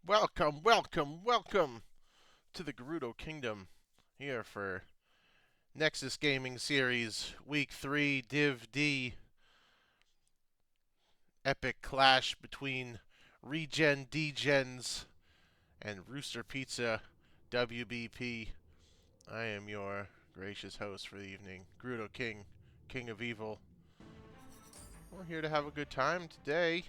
Welcome, welcome, welcome to the Gerudo Kingdom here for Nexus Gaming Series Week 3 Div D epic clash between Regen Degens and Rooster Pizza WBP. I am your gracious host for the evening, Gerudo King, King of Evil. We're here to have a good time today.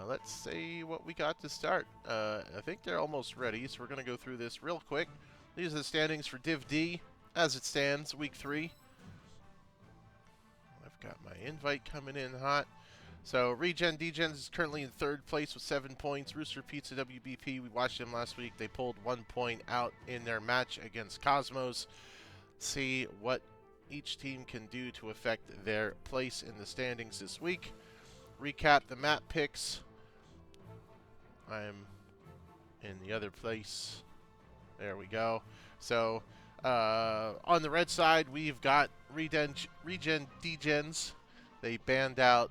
Let's see what we got to start. I think they're almost ready, so we're going to go through this real quick. These are the standings for Div D as it stands, Week 3. I've got my invite coming in hot. So, Regen Degens is currently in 3rd place with 7 points. Rooster Pizza WBP, we watched them last week. They pulled 1 point out in their match against Cosmos. See what each team can do to affect their place in the standings this week. Recap the map picks. I'm in the other place. There we go. So, on the red side, we've got Regen Degens. They banned out,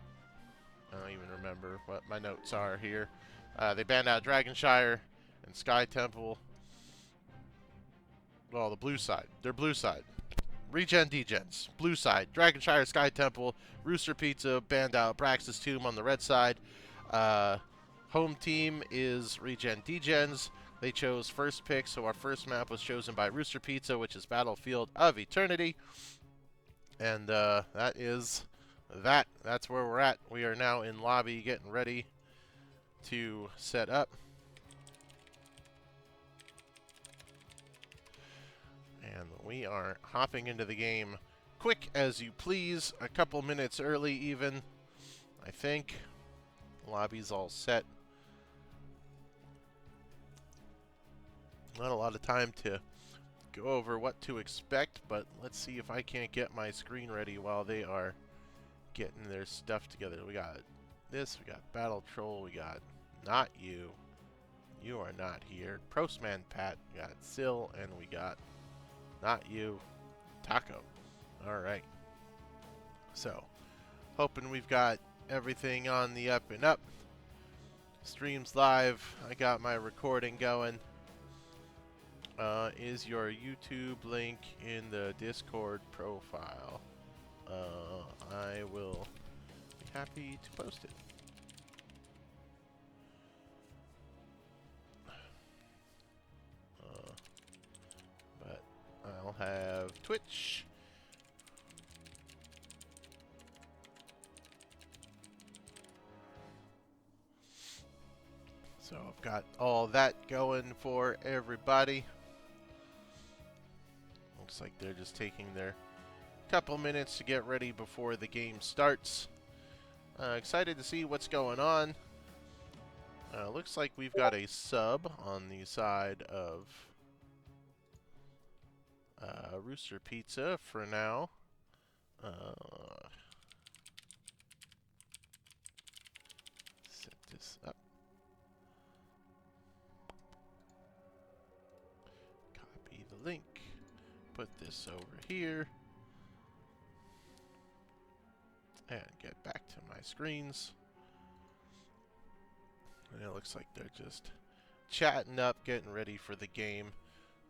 I don't even remember what my notes are here. They banned out Dragonshire and Sky Temple. Well, the blue side. They're blue side. Regen Degens. Blue side. Dragonshire, Sky Temple, Rooster Pizza, banned out Brax's Tomb on the red side. Home team is Regen Degens. They chose first pick, so our first map was chosen by Rooster Pizza, which is Battlefield of Eternity. And that is that. That's where we're at. We are now in lobby getting ready to set up. And we are hopping into the game quick as you please, a couple minutes early even, I think. Lobby's all set. Not a lot of time to go over what to expect, but let's see if I can't get my screen ready while they are getting their stuff together. We got this, we got Battle Troll, we got not you. You are not here. Prostman Pat, we got Sill, and we got not you, Taco. Alright. So, hoping we've got everything on the up and up. Streams live. I got my recording going. Is your YouTube link in the Discord profile? I will be happy to post it. But I'll have Twitch. So I've got all that going for everybody. Looks like they're just taking their couple minutes to get ready before the game starts. Excited to see what's going on. Looks like we've got a sub on the side of Rooster Pizza for now. Set this up. Copy the link. Put this over here. And get back to my screens. And it looks like they're just chatting up, getting ready for the game.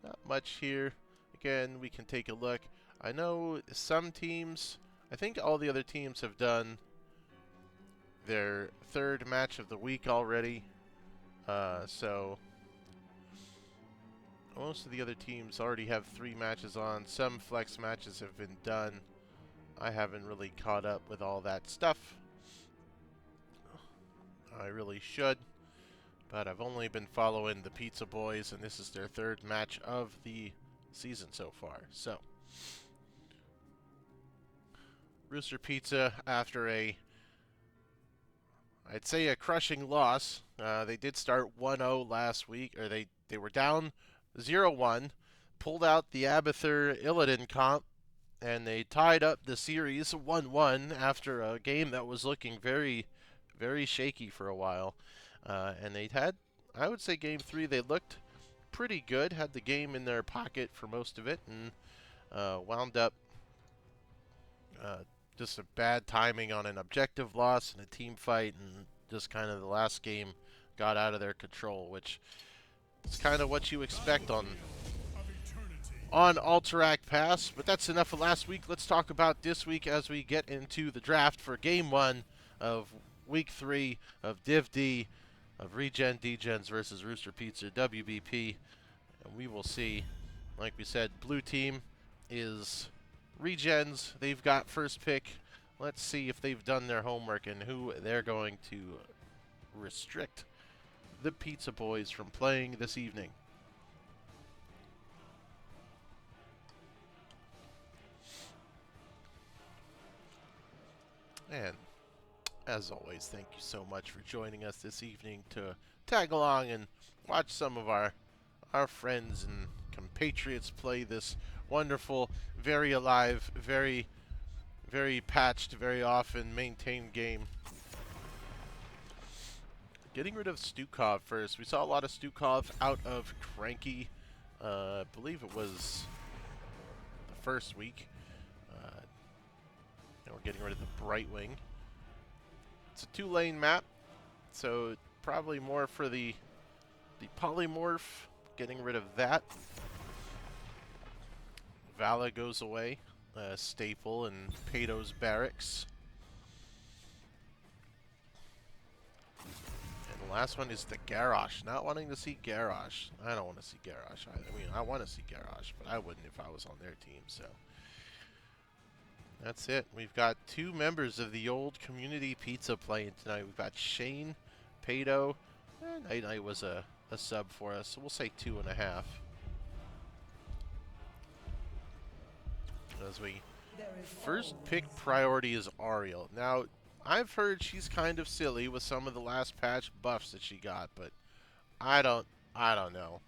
Not much here. Again, we can take a look. I know some teams, I think all the other teams have done their 3rd match of the week already. So most of the other teams already have 3 matches on. Some flex matches have been done. I haven't really caught up with all that stuff. I really should. But I've only been following the Pizza Boys, and this is their 3rd match of the season so far. So, Rooster Pizza, after I'd say a crushing loss. They did start 1-0 last week, or they were down 0-1, pulled out the Abathur Illidan comp, and they tied up the series 1-1 after a game that was looking very, very shaky for a while. And they had, I would say game 3, they looked pretty good, had the game in their pocket for most of it, and wound up just a bad timing on an objective loss and a team fight, and Just kind of the last game got out of their control, which is kind of what you expect on Alterac Pass. But that's enough of last week. Let's talk about this week as we get into the draft for Game 1 of Week 3 of Div D of Regen Degens versus Rooster Pizza WBP. And we will see, like we said, blue team is Regens. They've got first pick. Let's see if they've done their homework and who they're going to restrict the Pizza Boys from playing this evening. And as always, thank you so much for joining us this evening to tag along and watch some of our friends and compatriots play this wonderful, very alive, very patched, very often maintained game. Getting rid of Stukov first. We saw a lot of Stukov out of Cranky. I believe it was the first week. And we're getting rid of the Brightwing. It's a 2-lane map, so probably more for the polymorph. Getting rid of that. Vala goes away. Staple and Pato's Barracks. And the last one is the Garrosh. Not wanting to see Garrosh. I don't want to see Garrosh either. I mean, I want to see Garrosh, but I wouldn't if I was on their team, so. That's it. We've got 2 members of the old community pizza playing tonight. We've got Shane, Pato. Night Night was a sub for us, so we'll say 2.5. As we first pick priority is Ariel. Now, I've heard she's kind of silly with some of the last patch buffs that she got, but I don't know.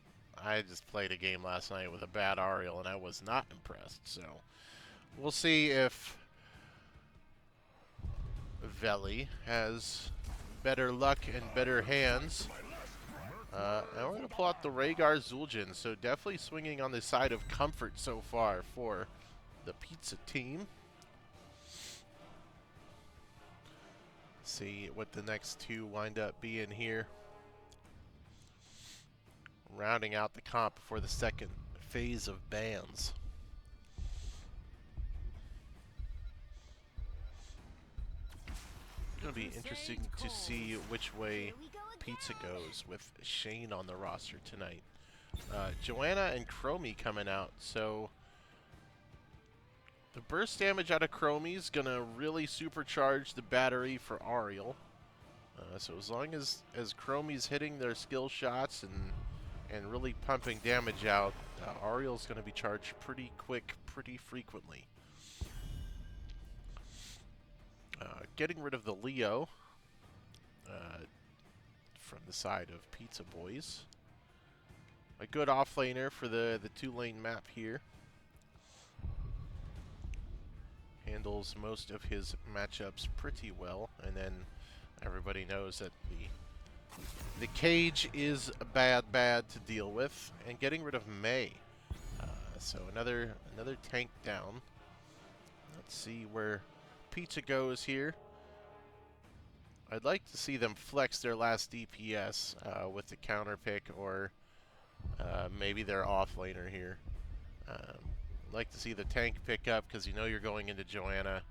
I just played a game last night with a bad Ariel, and I was not impressed, so we'll see if Veli has better luck and better hands. And we're going to pull out the Rhaegar Zul'jin, so definitely swinging on the side of comfort so far for the pizza team. See what the next 2 wind up being here. Rounding out the comp before the second phase of bans. It's going to be interesting to see which way Pizza goes with Shane on the roster tonight. Joanna and Chromie coming out, so the burst damage out of Chromie is going to really supercharge the battery for Ariel. So as long as Chromie's hitting their skill shots and really pumping damage out, Ariel's going to be charged pretty quick, pretty frequently. Getting rid of the Leo from the side of Pizza Boys. A good offlaner for the 2-lane map here. Handles most of his matchups pretty well, and then everybody knows that the cage is bad to deal with. And getting rid of May. So another tank down. Let's see where Pizza goes here. I'd like to see them flex their last DPS with the counter pick, or maybe their offlaner here. I'd like to see the tank pick up because you know you're going into Joanna.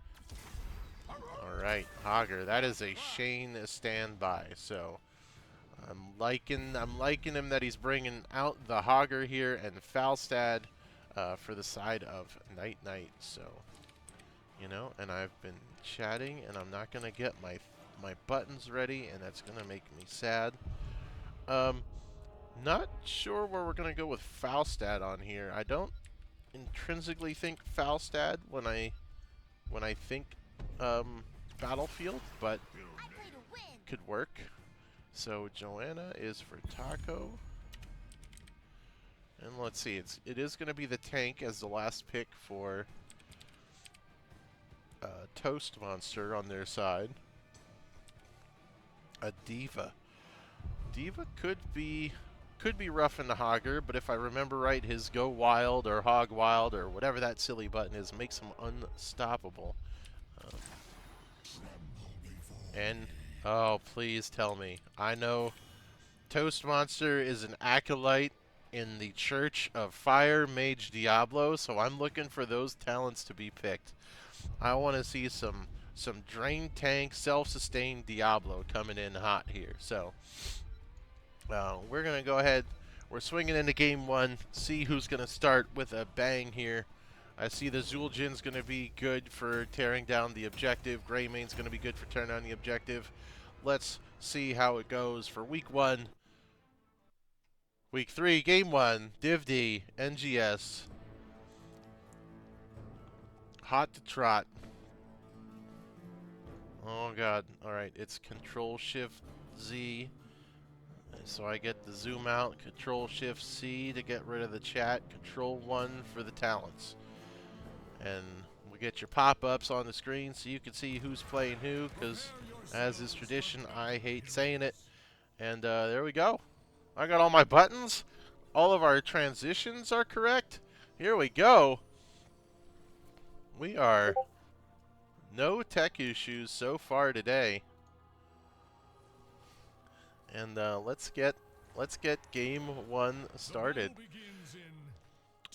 Alright, Hogger. That is a Shane standby, so I'm liking him that he's bringing out the Hogger here and Falstad for the side of Night Night. So, you know, and I've been chatting and I'm not gonna get my buttons ready, and that's gonna make me sad. Not sure where we're gonna go with Falstad on here. I don't intrinsically think Falstad when I think Battlefield, but could work. So Joanna is for Taco, and let's see, it is going to be the tank as the last pick for Toast Monster on their side. A Diva. Diva could be rough in the Hogger, but if I remember right, his Go Wild or Hog Wild or whatever that silly button is makes him unstoppable. And Oh, please tell me. I know Toast Monster is an acolyte in the Church of Fire Mage Diablo, so I'm looking for those talents to be picked. I want to see some drain tank, self-sustained Diablo coming in hot here. So we're gonna go ahead. We're swinging into game one. See who's gonna start with a bang here. I see the Zul'jin's gonna be good for tearing down the objective. Greymane's gonna be good for tearing down the objective. Let's see how it goes for week one. Week 3, game 1, Div D, NGS. Hot to trot. Oh god. Alright, it's Control-Shift-Z. So I get the zoom out, Control-Shift-C to get rid of the chat, Control-1 for the talents. And we get your pop-ups on the screen so you can see who's playing who, because as is tradition, I hate saying it. And there we go. I got all my buttons. All of our transitions are correct. Here we go. We are no tech issues so far today. And let's get game 1 started.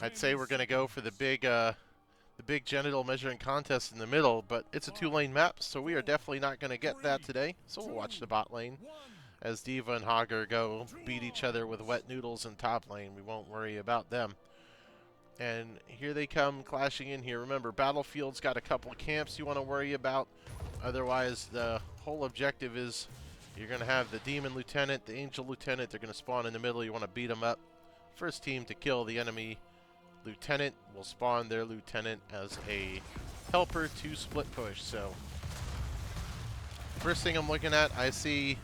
I'd say we're gonna go for the big genital measuring contest in the middle, but it's a 2-lane map, so we are definitely not gonna get that today. So we'll watch the bot lane as D.Va and Hogger go beat each other with wet noodles in top lane. We won't worry about them. And here they come clashing in here. Remember, Battlefield's got a couple of camps you want to worry about. Otherwise, the whole objective is you're going to have the Demon Lieutenant, the Angel Lieutenant. They're going to spawn in the middle. You want to beat them up. First team to kill the enemy Lieutenant will spawn their Lieutenant as a helper to split push. So, first thing I'm looking at, I see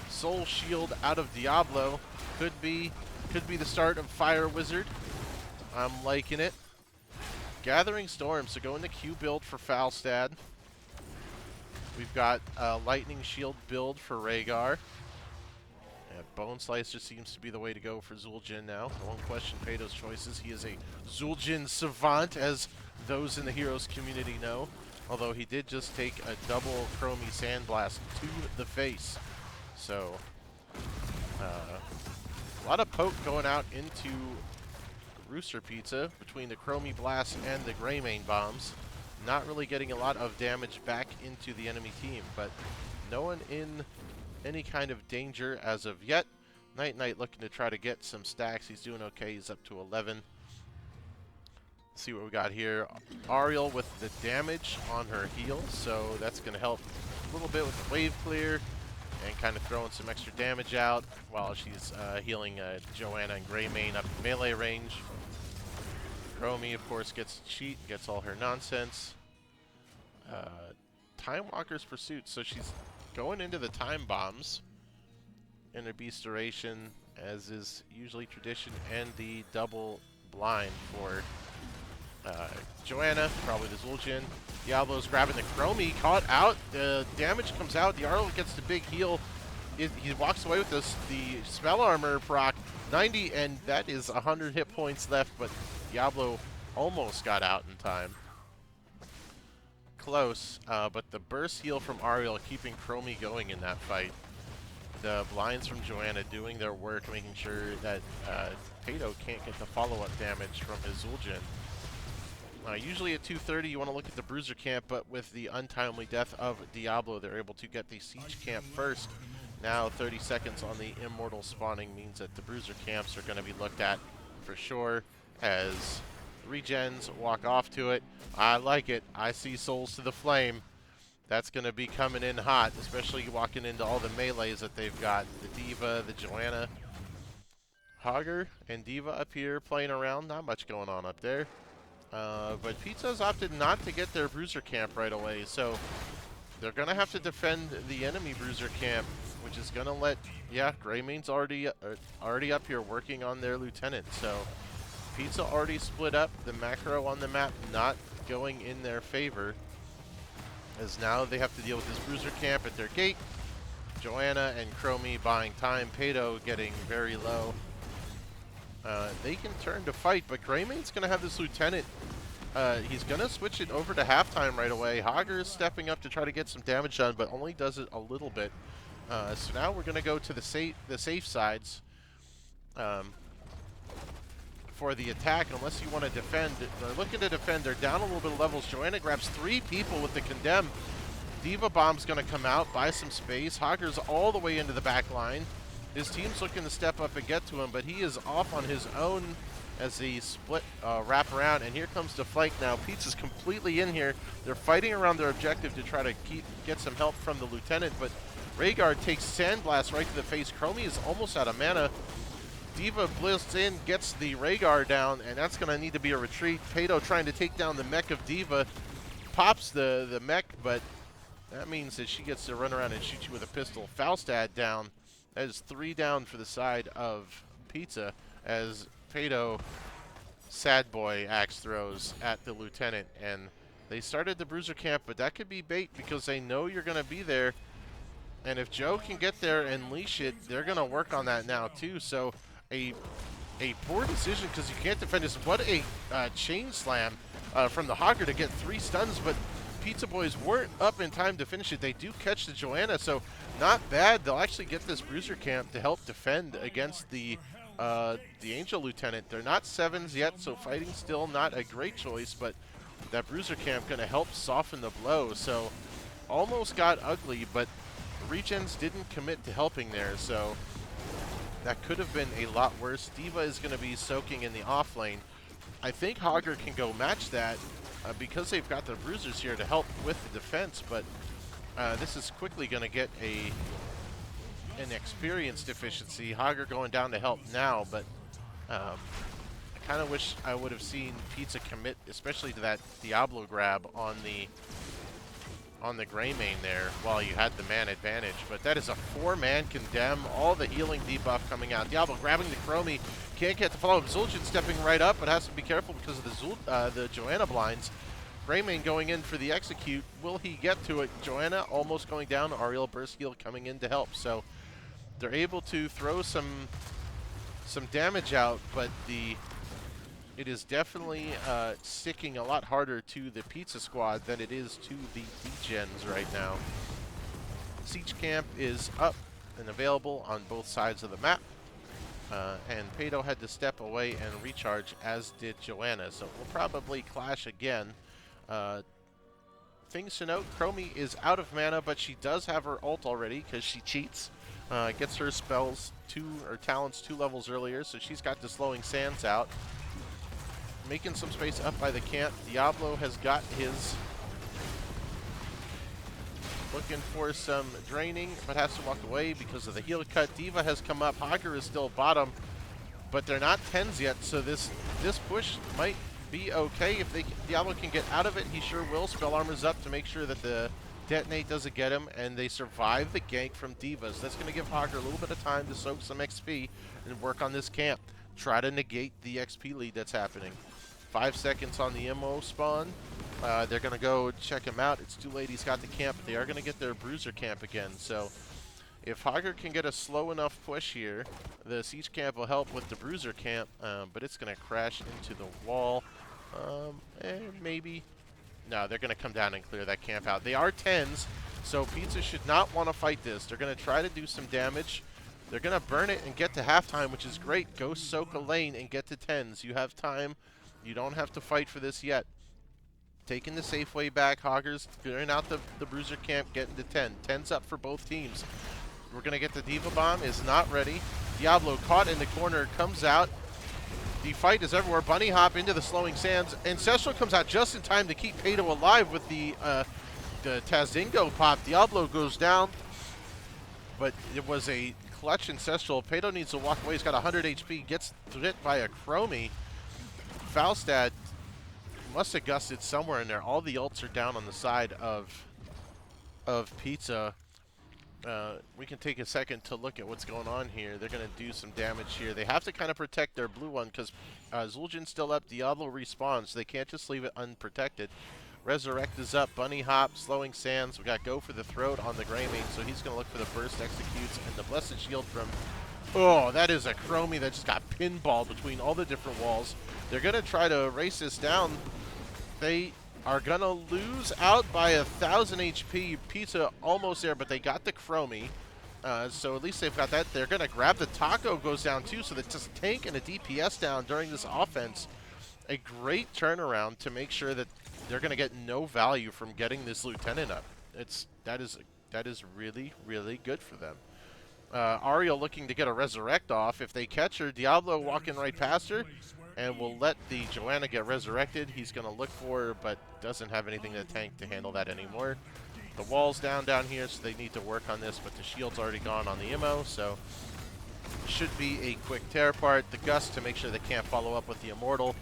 Soul Shield out of Diablo. Could be the start of Fire Wizard. I'm liking it. Gathering Storm, so going to Q build for Falstad. We've got Lightning Shield build for Rhaegar. Yeah, Bone Slicer seems to be the way to go for Zul'jin now. I won't question Pato's choices. He is a Zul'jin savant, as those in the Heroes community know. Although he did just take a double Chromie Sandblast to the face. So, a lot of poke going out into Rooster Pizza between the Chromie Blast and the Greymane bombs. Not really getting a lot of damage back into the enemy team, but no one in any kind of danger as of yet. Night Knight looking to try to get some stacks. He's doing okay. He's up to 11. Let's see what we got here. Ariel with the damage on her heal, so that's going to help a little bit with the wave clear and kind of throwing some extra damage out while she's healing Joanna and Greymane up in melee range. Chromie, of course, gets to cheat, gets all her nonsense. Time Walker's Pursuit, so she's going into the time bombs in her Beast Duration, as is usually tradition, and the double blind for Joanna, probably the Zul'jin. Diablo's grabbing the Chromie, caught out, the damage comes out, the Arlo gets the big heal. He walks away with this, the spell armor proc 90, and that is 100 hit points left, but Diablo almost got out in time. Close, but the burst heal from Ariel keeping Chromie going in that fight. The blinds from Joanna doing their work, making sure that Pato can't get the follow-up damage from his Zul'jin. Usually at 2:30 you want to look at the Bruiser camp, but with the untimely death of Diablo, they're able to get the Siege camp first. Now 30 seconds on the Immortal spawning means that the Bruiser camps are going to be looked at for sure, as Regens walk off to it. I like it. I see Souls to the Flame. That's going to be coming in hot, especially walking into all the melees that they've got. The D.Va, the Joanna. Hogger and D.Va up here playing around. Not much going on up there. But Pizza's opted not to get their Bruiser camp right away, so they're going to have to defend the enemy Bruiser camp, which is going to let, yeah, Greymane's already up here working on their Lieutenant. So Pizza already split up. The macro on the map not going in their favor, as now they have to deal with this Bruiser camp at their gate. Joanna and Chromie buying time. Pato getting very low. They can turn to fight, but Greymane's going to have this Lieutenant he's going to switch it over to halftime right away. Hager is stepping up to try to get some damage done, but only does it a little bit. So now we're going to go to the safe sides for the attack, unless you want to defend. They're looking to defend. They're down a little bit of levels. Joanna grabs 3 people with the condemn. Diva Bomb's going to come out, buy some space. Hager's all the way into the back line. His team's looking to step up and get to him, but he is off on his own as they split, wrap around, and here comes the flank now. Pizza's completely in here. They're fighting around their objective to try to get some help from the Lieutenant, but Rhaegar takes Sandblast right to the face. Chromie is almost out of mana. Diva blitzes in, gets the Rhaegar down, and that's going to need to be a retreat. Pato trying to take down the mech of Diva. Pops the mech, but that means that she gets to run around and shoot you with a pistol. Falstad down. That is 3 down for the side of Pizza as Pato sad boy axe throws at the Lieutenant. And they started the Bruiser camp, but that could be bait because they know you're going to be there. And if Joe can get there and leash it, they're going to work on that now too. So a poor decision because you can't defend this. What a chain slam from the Hager to get 3 stuns, but Pizza Boys weren't up in time to finish it. They do catch the Joanna, so not bad. They'll actually get this Bruiser camp to help defend against the Angel Lieutenant. They're not 7s yet, so fighting still not a great choice, but that Bruiser camp going to help soften the blow. So almost got ugly, but Regens didn't commit to helping there, so that could have been a lot worse. Diva is going to be soaking in the off lane. I think Hager can go match that because they've got the Bruisers here to help with the defense, but this is quickly going to get an experience deficiency. Hager going down to help now, but I kind of wish I would have seen Pizza commit, especially to that Diablo grab on the Greymane there while you had the man advantage. But that is a 4-man condemn, all the healing debuff coming out. Diablo grabbing the Chromie, can't get the follow-up. Zul'jin stepping right up, but has to be careful because of the Joanna blinds. Greymane going in for the execute. Will he get to it? Joanna almost going down. Ariel burst heal coming in to help. So they're able to throw some damage out, but it is definitely sticking a lot harder to the Pizza Squad than it is to the Degens right now. Siege Camp is up and available on both sides of the map. And Pato had to step away and recharge, as did Joanna. So we'll probably clash again. Things to note, Chromie is out of mana, but she does have her ult already because she cheats. Gets her spells talents 2 levels earlier, so she's got the Slowing Sands out. Making some space up by the camp. Diablo has got his. Looking for some draining, but has to walk away because of the heal cut. Diva has come up. Hager is still bottom, but they're not 10s yet, so this push might be okay. If Diablo can get out of it, he sure will. Spell Armor's up to make sure that the detonate doesn't get him, and they survive the gank from Divas. That's going to give Hager a little bit of time to soak some XP and work on this camp. Try to negate the XP lead that's happening. 5 seconds on the MO spawn. They're going to go check him out. It's too late. He's got the camp. They are going to get their Bruiser camp again. So if Hager can get a slow enough push here, the Siege camp will help with the Bruiser camp, but it's going to crash into the wall. Maybe. No, they're going to come down and clear that camp out. They are 10s, so Pizza should not want to fight this. They're going to try to do some damage. They're going to burn it and get to halftime, which is great. Go soak a lane and get to 10s. You have time. You don't have to fight for this yet. Taking the safe way back. Hager's clearing out the Bruiser camp, getting to 10. 10's up for both teams. We're going to get the Diva Bomb. Is not ready. Diablo caught in the corner. Comes out. The fight is everywhere. Bunny hop into the Slowing Sands. Ancestral comes out just in time to keep Pato alive with the Tazingo pop. Diablo goes down, but it was a clutch Ancestral. Pato needs to walk away. He's got 100 HP. Gets hit by a Chromie. Falstad must have gusted somewhere in there. All the ults are down on the side of Pizza. We can take a second to look at what's going on here. They're going to do some damage here. They have to kind of protect their blue one because Zul'jin's still up. Diablo respawns. So they can't just leave it unprotected. Resurrect is up. Bunny hop, Slowing Sands. We got go for the throat on the Greymane, so he's going to look for the burst executes and the Blessed Shield from. Oh, that is a Chromie that just got pinballed between all the different walls. They're going to try to race this down. They are going to lose out by 1,000 HP. Pizza almost there, but they got the Chromie. So at least they've got that. They're going to grab the Taco, goes down too, so that's just a tank and a DPS down during this offense. A great turnaround to make sure that they're going to get no value from getting this Lieutenant up. That is really, really good for them. Ariel looking to get a Resurrect off. If they catch her, Diablo walking right past her, and will let the Joanna get resurrected. He's going to look for her, but doesn't have anything in the tank to handle that anymore. The wall's down here, so they need to work on this, but the shield's already gone on the Immo, so should be a quick tear apart. The Gust to make sure they can't follow up with the Immortal.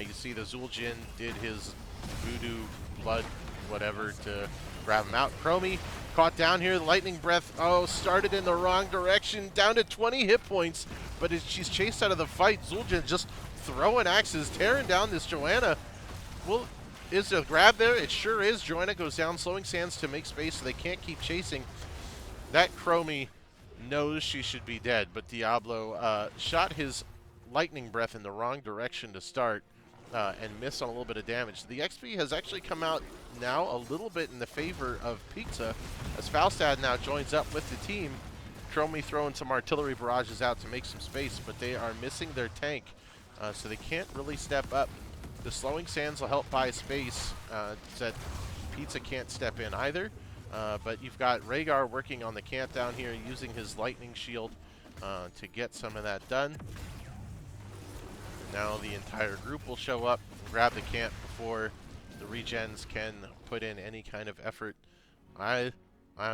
You see the Zul'jin did his voodoo blood whatever to grab him out. Chromie caught down here. The Lightning Breath, started in the wrong direction. Down to 20 hit points, but she's chased out of the fight. Zul'jin just throwing axes, tearing down this Joanna. Well, is there a grab there? It sure is. Joanna goes down, slowing Sands to make space so they can't keep chasing. That Chromie knows she should be dead, but Diablo shot his Lightning Breath in the wrong direction to start and missed on a little bit of damage. The XP has actually come out now a little bit in the favor of Pizza, as Falstad now joins up with the team. Chromie throwing some artillery barrages out to make some space, but they are missing their tank, so they can't really step up. The slowing Sands will help buy space, so that Pizza can't step in either. But you've got Rhaegar working on the camp down here, using his lightning shield to get some of that done. Now the entire group will show up, grab the camp before the regens can put in any kind of effort.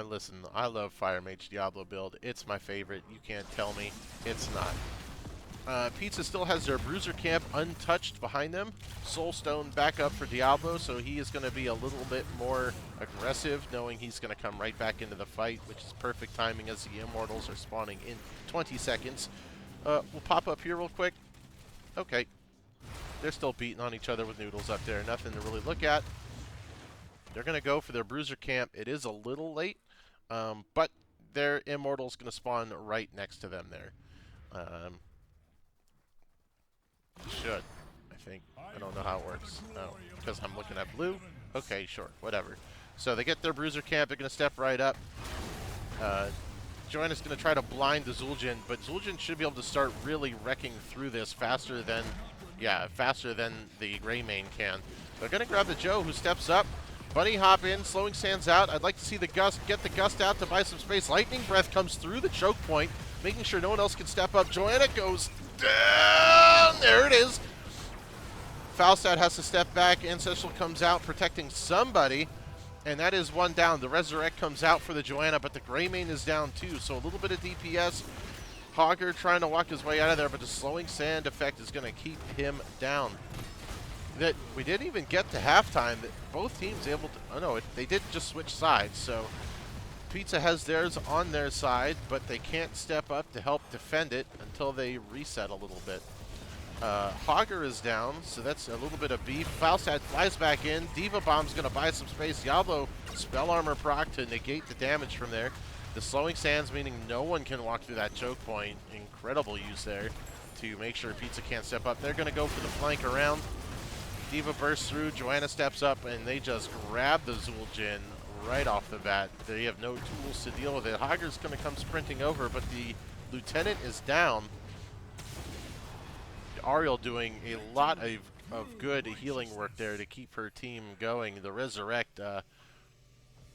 Listen, I love Fire Mage Diablo build. It's my favorite. You can't tell me it's not. Pizza still has their Bruiser camp untouched behind them. Soulstone back up for Diablo, so he is going to be a little bit more aggressive, knowing he's going to come right back into the fight, which is perfect timing as the Immortals are spawning in 20 seconds. We'll pop up here real quick. Okay. They're still beating on each other with noodles up there. Nothing to really look at. They're going to go for their Bruiser camp. It is a little late, but their Immortal's going to spawn right next to them there. Should, I think. I don't know how it works. Oh, because I'm looking at blue? Okay, sure, whatever. So they get their Bruiser camp. They're going to step right up. Joanna's going to try to blind the Zul'jin, but Zul'jin should be able to start really wrecking through this faster than the Greymane can. They're going to grab the Joe, who steps up. Bunny hop in, slowing Sands out. I'd like to see the Gust, get the Gust out to buy some space. Lightning Breath comes through the choke point, making sure no one else can step up. Joanna goes down. There it is. Falstad has to step back. Ancestral comes out, protecting somebody, and that is one down. The Resurrect comes out for the Joanna, but the Greymane is down too, so a little bit of DPS. Hogger trying to walk his way out of there, but the slowing sand effect is going to keep him down. That we didn't even get to halftime. That both teams able to. Oh no, they did just switch sides. So Pizza has theirs on their side, but they can't step up to help defend it until they reset a little bit. Hogger is down, so that's a little bit of beef. Falstad flies back in. Diva Bomb's going to buy some space. Diablo spell armor proc to negate the damage from there. The slowing sands, meaning no one can walk through that choke point. Incredible use there to make sure Pizza can't step up. They're going to go for the flank around. Diva bursts through, Joanna steps up, and they just grab the Zul'jin right off the bat. They have no tools to deal with it. Hogger's going to come sprinting over, but the Lieutenant is down. Ariel doing a lot of good healing work there to keep her team going. The Resurrect,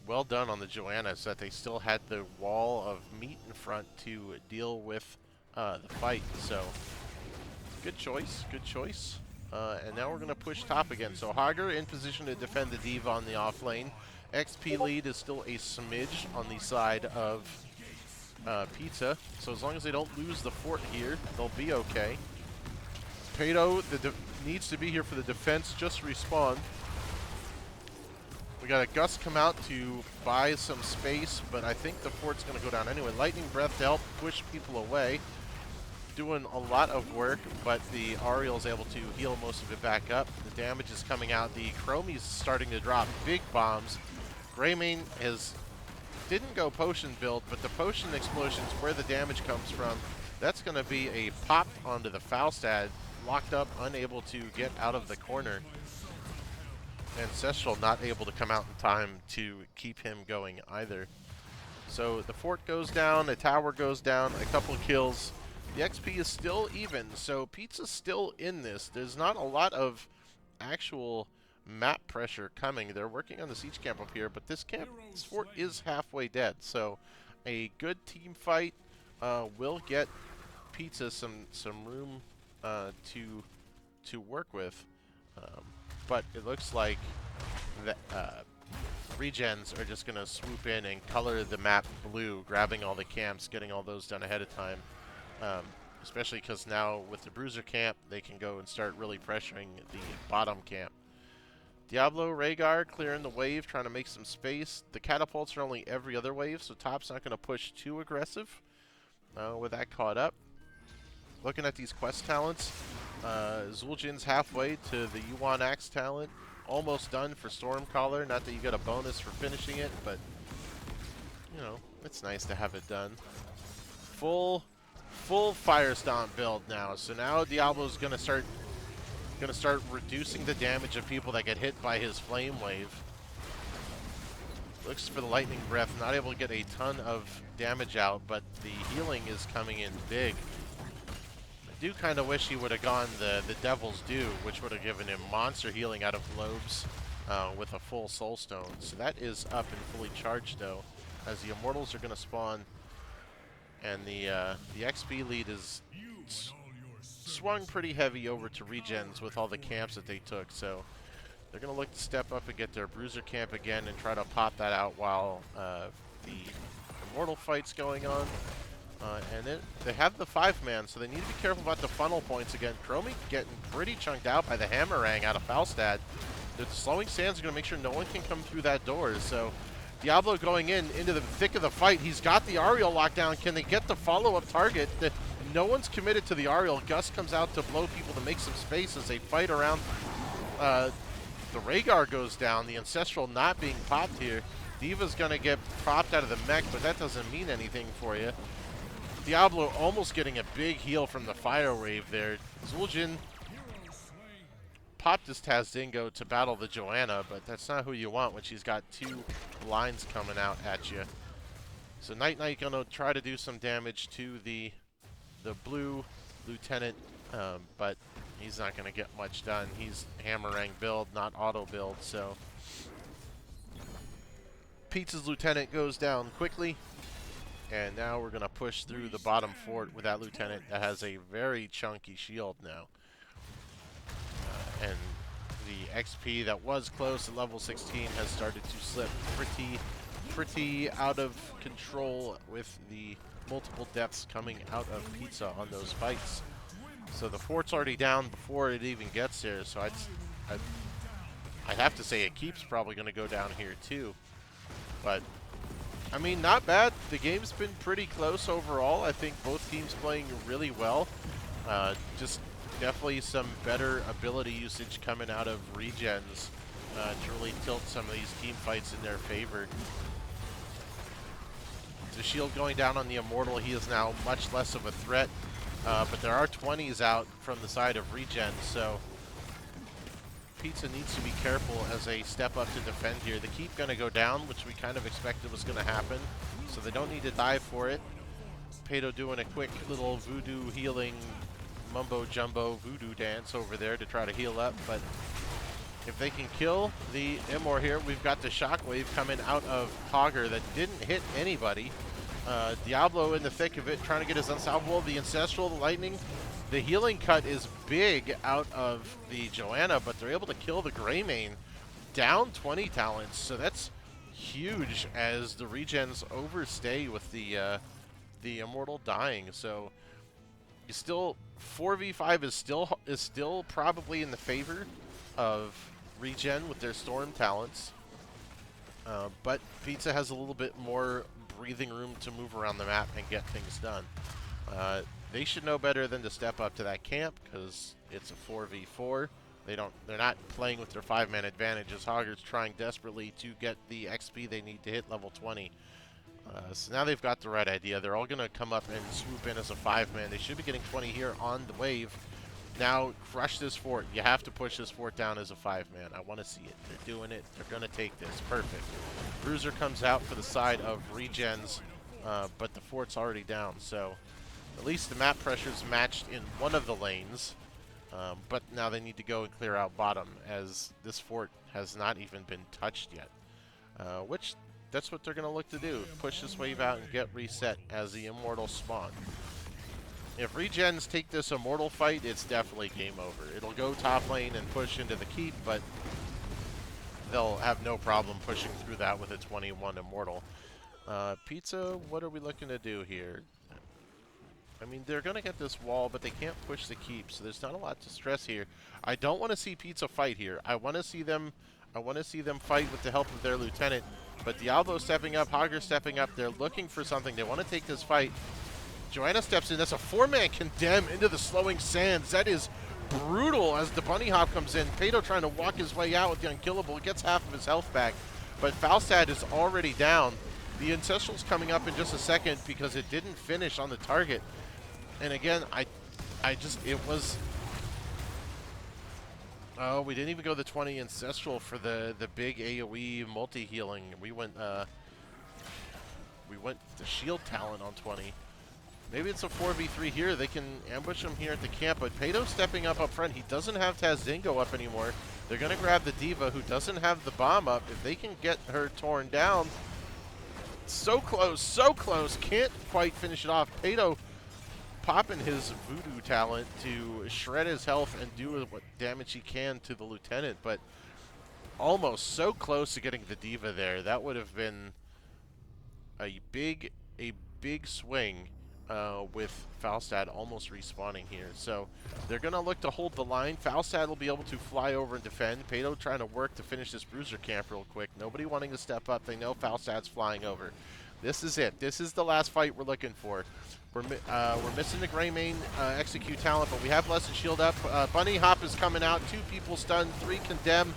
well done on the Joanna, so that they still had the wall of meat in front to deal with the fight. So, good choice, good choice. And now we're going to push top again. So Hogger in position to defend the Diva on the off lane. XP lead is still a smidge on the side of Pizza. So as long as they don't lose the fort here, they'll be okay. Pato needs to be here for the defense. Just respawn. We got a Gust come out to buy some space, but I think the fort's going to go down anyway. Lightning Breath to help push people away. Doing a lot of work, but the Ariel's able to heal most of it back up. The damage is coming out. The Chromie's starting to drop big bombs. Greymane didn't go potion build, but the potion explosions where the damage comes from, that's going to be a pop onto the Falstad, locked up, unable to get out of the corner. Ancestral not able to come out in time to keep him going either. So the fort goes down, a tower goes down, a couple kills. The XP is still even, so Pizza's still in this. There's not a lot of actual map pressure coming. They're working on the siege camp up here, but this fort is halfway dead. So a good team fight will get Pizza some room to work with. But it looks like that Regens are just going to swoop in and color the map blue, grabbing all the camps, getting all those done ahead of time. Especially because now with the Bruiser camp, they can go and start really pressuring the bottom camp. Diablo, Rhaegar clearing the wave, trying to make some space. The catapults are only every other wave, so top's not going to push too aggressive with that caught up. Looking at these quest talents, Zul'jin's halfway to the Yuan Axe talent. Almost done for Stormcaller. Not that you get a bonus for finishing it, but, you know, it's nice to have it done. Full Fire Stomp build now. So now Diablo's gonna start reducing the damage of people that get hit by his Flame Wave. Looks for the Lightning Breath. Not able to get a ton of damage out, but the healing is coming in big. I do kind of wish he would have gone the Devil's Due, which would have given him monster healing out of globes with a full Soul Stone. So that is up and fully charged, though, as the Immortals are going to spawn, and the XP lead is swung pretty heavy over to Regens with all the camps that they took. So they're going to look to step up and get their Bruiser camp again and try to pop that out while the Immortal fight's going on. And they have the 5-man, so they need to be careful about the funnel points again. Chromie getting pretty chunked out by the Hammerang out of Falstad. The slowing sands are going to make sure no one can come through that door. So Diablo going into the thick of the fight. He's got the Ariel locked down. Can they get the follow-up target? No one's committed to the Ariel. Gus comes out to blow people to make some space as they fight around. The Rhaegar goes down. The Ancestral not being popped here. Diva's going to get popped out of the mech, but that doesn't mean anything for you. Diablo almost getting a big heal from the Fire Wave there. Zul'jin popped his Tazdingo to battle the Joanna, but that's not who you want when she's got 2 lines coming out at you. So Night Knight gonna try to do some damage to the blue lieutenant, but he's not gonna get much done. He's Hammerang build, not auto build, so Pizza's lieutenant goes down quickly. And now we're going to push through the bottom fort with that lieutenant that has a very chunky shield now. And the XP that was close at level 16 has started to slip pretty out of control with the multiple deaths coming out of Pizza on those fights. So the fort's already down before it even gets there, so I'd have to say it keeps probably going to go down here too. But I mean, not bad. The game's been pretty close overall. I think both teams playing really well. Just definitely some better ability usage coming out of Regens to really tilt some of these team fights in their favor. The shield going down on the Immortal. He is now much less of a threat. But there are 20s out from the side of Regen, so Pizza needs to be careful as they step up to defend here. The keep going to go down, which we kind of expected was going to happen, so they don't need to dive for it. Pato doing a quick little voodoo healing mumbo-jumbo voodoo dance over there to try to heal up, but if they can kill the Immor here, we've got the shockwave coming out of Hogger that didn't hit anybody. Diablo in the thick of it, trying to get his unstoppable. The Ancestral, the Lightning. The healing cut is big out of the Joanna, but they're able to kill the Greymane. Down 20 talents, so that's huge as the Regens overstay with the Immortal dying. So you still 4v5 is still probably in the favor of Regen with their Storm talents, but Pizza has a little bit more breathing room to move around the map and get things done. They should know better than to step up to that camp because it's a 4v4. They're not playing with their 5-man advantage as Hogger's trying desperately to get the XP they need to hit level 20. So now they've got the right idea. They're all going to come up and swoop in as a 5-man. They should be getting 20 here on the wave. Now crush this fort. You have to push this fort down as a 5-man. I want to see it. They're doing it. They're going to take this. Perfect. Bruiser comes out for the side of Regen's, but the fort's already down. So at least the map pressure's matched in one of the lanes. But now they need to go and clear out bottom, as this fort has not even been touched yet. Which, that's what they're going to look to do. Push this wave out and get reset as the Immortals spawn. If Regens take this Immortal fight, it's definitely game over. It'll go top lane and push into the keep, but they'll have no problem pushing through that with a 21 Immortal. Pizza, what are we looking to do here? I mean, they're going to get this wall, but they can't push the keep, so there's not a lot to stress here. I don't want to see Pizza fight here. I want to see them fight with the help of their lieutenant, but Diablo stepping up, Hager stepping up. They're looking for something. They want to take this fight. Joanna steps in. That's a 4-man condemn into the slowing sands. That is brutal as the bunny hop comes in. Pato trying to walk his way out with the unkillable. Gets half of his health back, but Falstad is already down. The Ancestral's coming up in just a second because it didn't finish on the target. And again, it was... Oh, we didn't even go the 20 Ancestral for the big AoE multi-healing. We went the shield talent on 20. Maybe it's a 4v3 here. They can ambush him here at the camp, but Pato stepping up front. He doesn't have Tazdingo up anymore. They're going to grab the D.Va, who doesn't have the bomb up. If they can get her torn down... So close, so close. Can't quite finish it off. Pato popping his voodoo talent to shred his health and do what damage he can to the lieutenant, but almost so close to getting the D.Va there. That would have been a big swing with Falstad almost respawning here. So they're going to look to hold the line. Falstad will be able to fly over and defend. Pato trying to work to finish this Bruiser camp real quick. Nobody wanting to step up. They know Falstad's flying over. This is it. This is the last fight we're looking for. We're missing the Greymane execute talent, but we have Blessed Shield up. Bunny Hop is coming out. 2 people stunned, 3 condemned.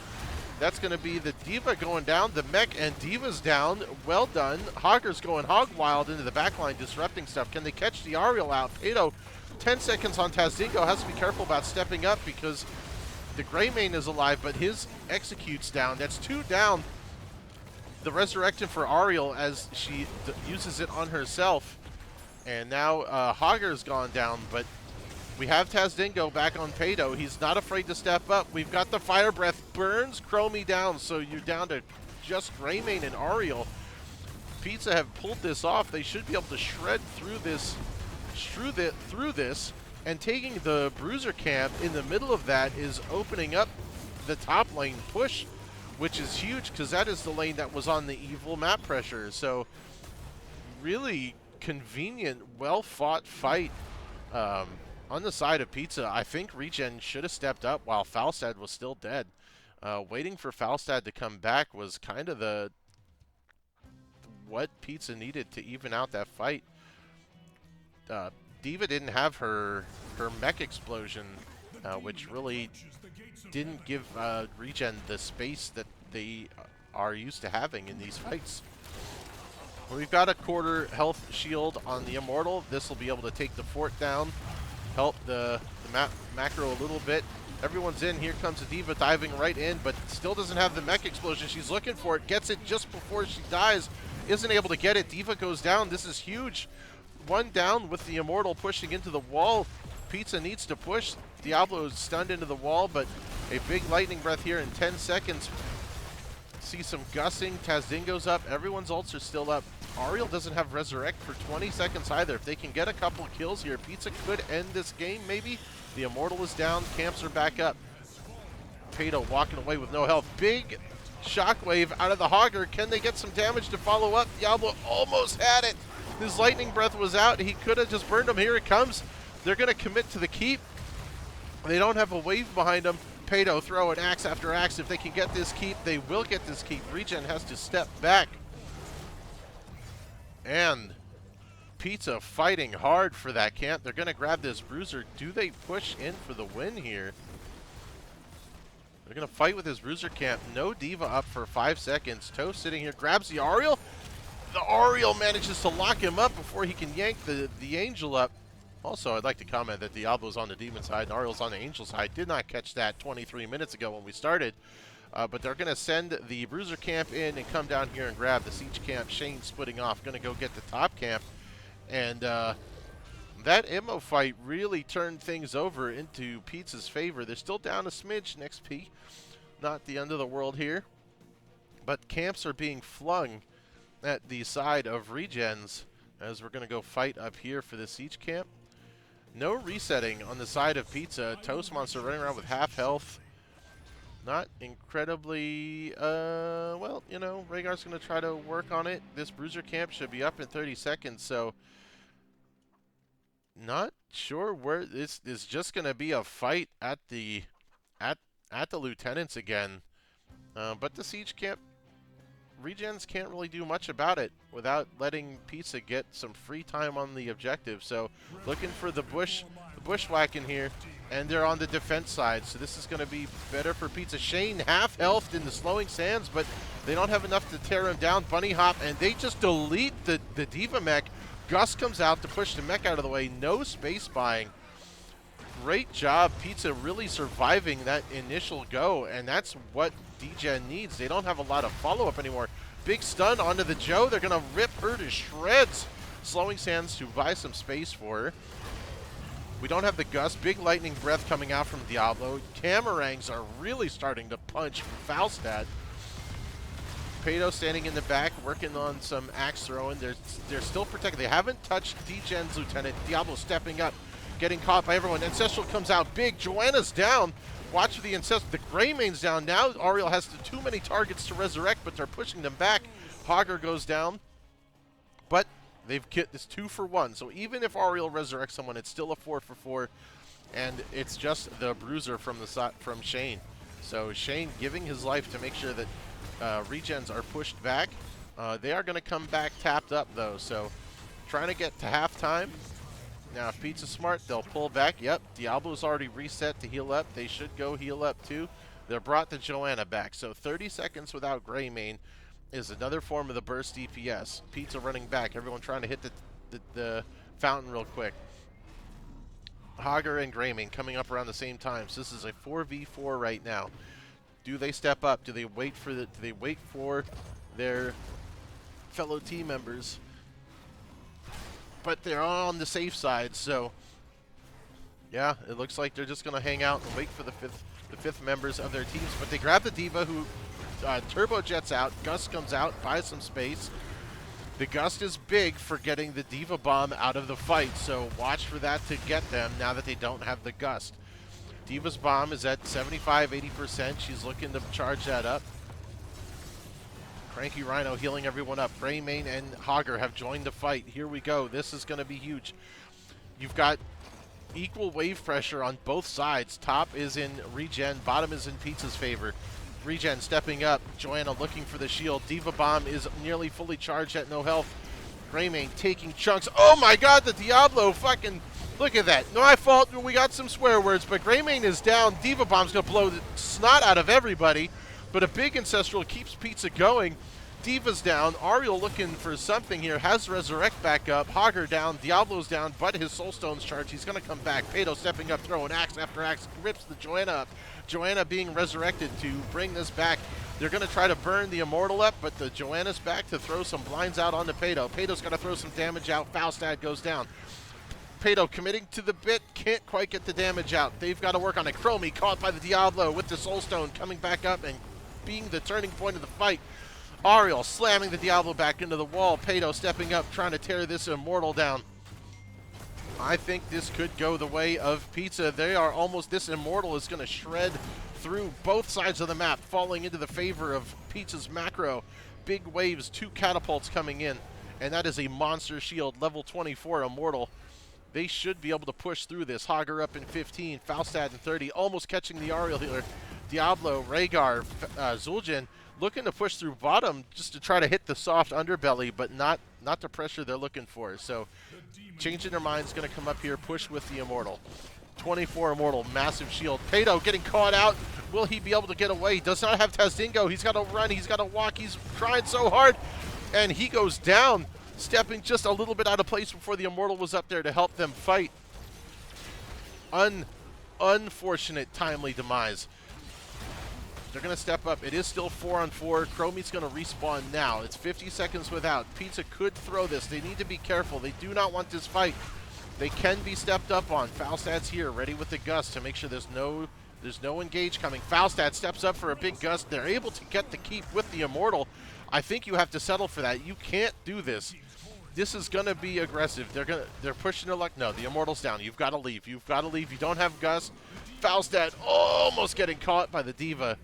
That's going to be the D.Va going down. The mech and D.Va's down. Well done. Hager's going hog wild into the backline, disrupting stuff. Can they catch the Ariel out? Pato, 10 seconds on Tazdingo. Has to be careful about stepping up because the Greymane is alive, but his execute's down. That's 2 down. The resurrection for Ariel as she uses it on herself. And now Hager's gone down, but we have Tazdingo back on Pato. He's not afraid to step up. We've got the Fire Breath. Burns Chromie down, so you're down to just Greymane and Ariel. Pizza have pulled this off. They should be able to shred through this, and taking the Bruiser camp in the middle of that is opening up the top lane push, which is huge because that is the lane that was on the evil map pressure. So really convenient, well-fought fight. On the side of Pizza, I think Regen should have stepped up while Falstad was still dead. Waiting for Falstad to come back was kind of what Pizza needed to even out that fight. D.Va didn't have her mech explosion, which really didn't give Regen the space that they are used to having in these fights. We've got a quarter health shield on the Immortal. This will be able to take the fort down. Help the macro a little bit. Everyone's in. Here comes the D.Va diving right in, but still doesn't have the mech explosion. She's looking for it. Gets it just before she dies. Isn't able to get it. D.Va goes down. This is huge. 1 down with the Immortal pushing into the wall. Pizza needs to push. Diablo is stunned into the wall, but a big lightning breath here in 10 seconds. See some gussing. Tazdingo's up. Everyone's ults are still up. Ariel doesn't have Resurrect for 20 seconds either. If they can get a couple kills here, Pizza could end this game maybe. The Immortal is down. Camps are back up. Pato walking away with no health. Big shockwave out of the Hogger. Can they get some damage to follow up? Diablo almost had it. His lightning breath was out. He could have just burned him. Here it comes. They're going to commit to the keep. They don't have a wave behind them. Pato throwing axe after axe. If they can get this keep, they will get this keep. Regen has to step back. And Pizza fighting hard for that camp. They're going to grab this Bruiser. Do they push in for the win here? They're going to fight with his Bruiser camp. No D.Va up for 5 seconds. Toe sitting here. Grabs the Ariel. The Ariel manages to lock him up before he can yank the Angel up. Also, I'd like to comment that Diablo's on the demon side and Ariel's on the angel side. Did not catch that 23 minutes ago when we started. But they're going to send the bruiser camp in and come down here and grab the siege camp. Shane splitting off, going to go get the top camp. And that ammo fight really turned things over into Pizza's favor. They're still down a smidge in XP. Not the end of the world here. But camps are being flung at the side of Regens as we're going to go fight up here for the siege camp. No resetting on the side of Pizza. Toast Monster running around with half health. Not incredibly, well, you know, Rhaegar's going to try to work on it. This bruiser camp should be up in 30 seconds, so not sure where this is. Just going to be a fight at the lieutenants again. But the siege camp, Regens can't really do much about it without letting Pizza get some free time on the objective. So looking for the bushwhacking here, and they're on the defense side. So this is going to be better for Pizza. Shane half health in the slowing sands, but they don't have enough to tear him down. Bunny hop, and they just delete the Diva mech. Gus comes out to push the mech out of the way. No space buying. Great job, Pizza, really surviving that initial go, and that's what Degen needs. They don't have a lot of follow-up anymore. Big stun onto the Joe. They're going to rip her to shreds. Slowing sands to buy some space for her. We don't have the Gus. Big lightning breath coming out from Diablo. Camarangs are really starting to punch Falstad. Pato standing in the back, working on some axe throwing. They're still protected. They haven't touched Degen's lieutenant. Diablo stepping up, getting caught by everyone. Ancestral comes out big. Joanna's down. Watch for the Ancestral. The Greymane's down. Now Ariel has too many targets to resurrect, but they're pushing them back. Hogger goes down. But they've kit this 2 for 1. So even if Ariel resurrects someone, it's still a 4 for 4. And it's just the bruiser from Shane. So Shane giving his life to make sure that Regens are pushed back. They are going to come back tapped up, though. So trying to get to halftime. Now, if Pizza's smart, they'll pull back. Yep, Diablo's already reset to heal up. They should go heal up, too. They're brought the Joanna back. So 30 seconds without Greymane is another form of the burst DPS. Pizza running back. Everyone trying to hit the fountain real quick. Hogger and Greymane coming up around the same time. So this is a 4v4 right now. Do they step up? Do they wait for their fellow team members? But they're on the safe side, so yeah, it looks like they're just going to hang out and wait for the fifth members of their teams. But they grab the Diva, who turbo jets out. Gust comes out, buys some space. The Gust is big for getting the Diva bomb out of the fight, so watch for that to get them now that they don't have the Gust. Diva's bomb is at 75–80%. She's looking to charge that up. Cranky Rhino healing everyone up. Greymane and Hogger have joined the fight. Here we go. This is going to be huge. You've got equal wave pressure on both sides. Top is in Regen. Bottom is in Pizza's favor. Regen stepping up. Joanna looking for the shield. Diva bomb is nearly fully charged at no health. Greymane taking chunks. Oh my god, the Diablo fucking... Look at that. No, my fault. We got some swear words, but Greymane is down. Diva bomb's going to blow the snot out of everybody. But a big Ancestral keeps Pizza going. Diva's down. Ariel looking for something here. Has Resurrect back up. Hogger down. Diablo's down, but his Soulstone's charged. He's going to come back. Pato stepping up, throwing axe after axe. Rips the Joanna up. Joanna being resurrected to bring this back. They're going to try to burn the Immortal up, but the Joanna's back to throw some blinds out onto Pato. Pato's going to throw some damage out. Falstad goes down. Pato committing to the bit, can't quite get the damage out. They've got to work on it. Chromie caught by the Diablo with the Soulstone coming back up and being the turning point of the fight. Ariel slamming the Diablo back into the wall. Pato stepping up, trying to tear this Immortal down. I think this could go the way of Pizza. They are almost, this Immortal is going to shred through both sides of the map, falling into the favor of Pizza's macro. Big waves, 2 catapults coming in, and that is a monster shield, level 24 Immortal. They should be able to push through this. Hogger up in 15, Falstad in 30, almost catching the Ariel healer. Diablo, Rhaegar, Zul'jin looking to push through bottom just to try to hit the soft underbelly, but not the pressure they're looking for. So changing their minds, going to come up here, push with the Immortal. 24 Immortal, massive shield. Pato getting caught out. Will he be able to get away? He does not have Tazdingo. He's got to run. He's got to walk. He's trying so hard. And he goes down, stepping just a little bit out of place before the Immortal was up there to help them fight. Unfortunate timely demise. They're going to step up. It is still 4-on-4. Chromie's going to respawn now. It's 50 seconds without. Pizza could throw this. They need to be careful. They do not want this fight. They can be stepped up on. Falstad's here, ready with the gust to make sure there's no engage coming. Falstad steps up for a big gust. They're able to get the keep with the Immortal. I think you have to settle for that. You can't do this. This is going to be aggressive. They're pushing their luck. No, the Immortal's down. You've got to leave. You've got to leave. You don't have gust. Falstad almost getting caught by the Diva.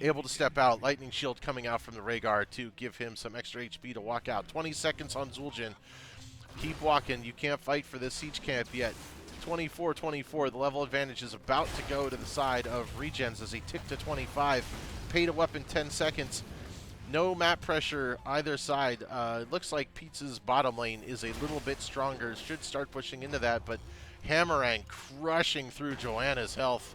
Able to step out. Lightning Shield coming out from the Rhaegar to give him some extra HP to walk out. 20 seconds on Zul'jin. Keep walking. You can't fight for this siege camp yet. 24-24. The level advantage is about to go to the side of Regens as they tick to 25. Pay to weapon 10 seconds. No map pressure either side. It looks like Pizza's bottom lane is a little bit stronger. Should start pushing into that, but Hammerang crushing through Joanna's health.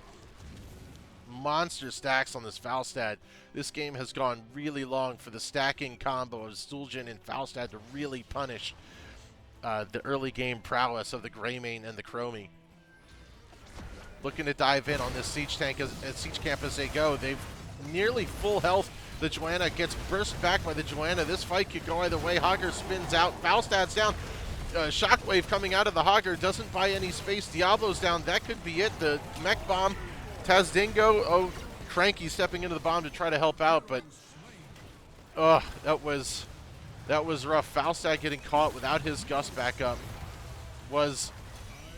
Monster stacks on this Falstad. This game has gone really long for the stacking combo of Zul'jin and Falstad to really punish the early game prowess of the Greymane and the Chromie. Looking to dive in on this siege tank as siege camp as they go. They've nearly full health. The Joanna gets burst back by the Joanna. This fight could go either way. Hogger spins out. Falstad's down. Shockwave coming out of the Hogger doesn't buy any space. Diablo's down. That could be it. The mech bomb. Tazdingo. Oh, Cranky stepping into the bomb to try to help out, but that was rough. Falstad getting caught without his gust back up was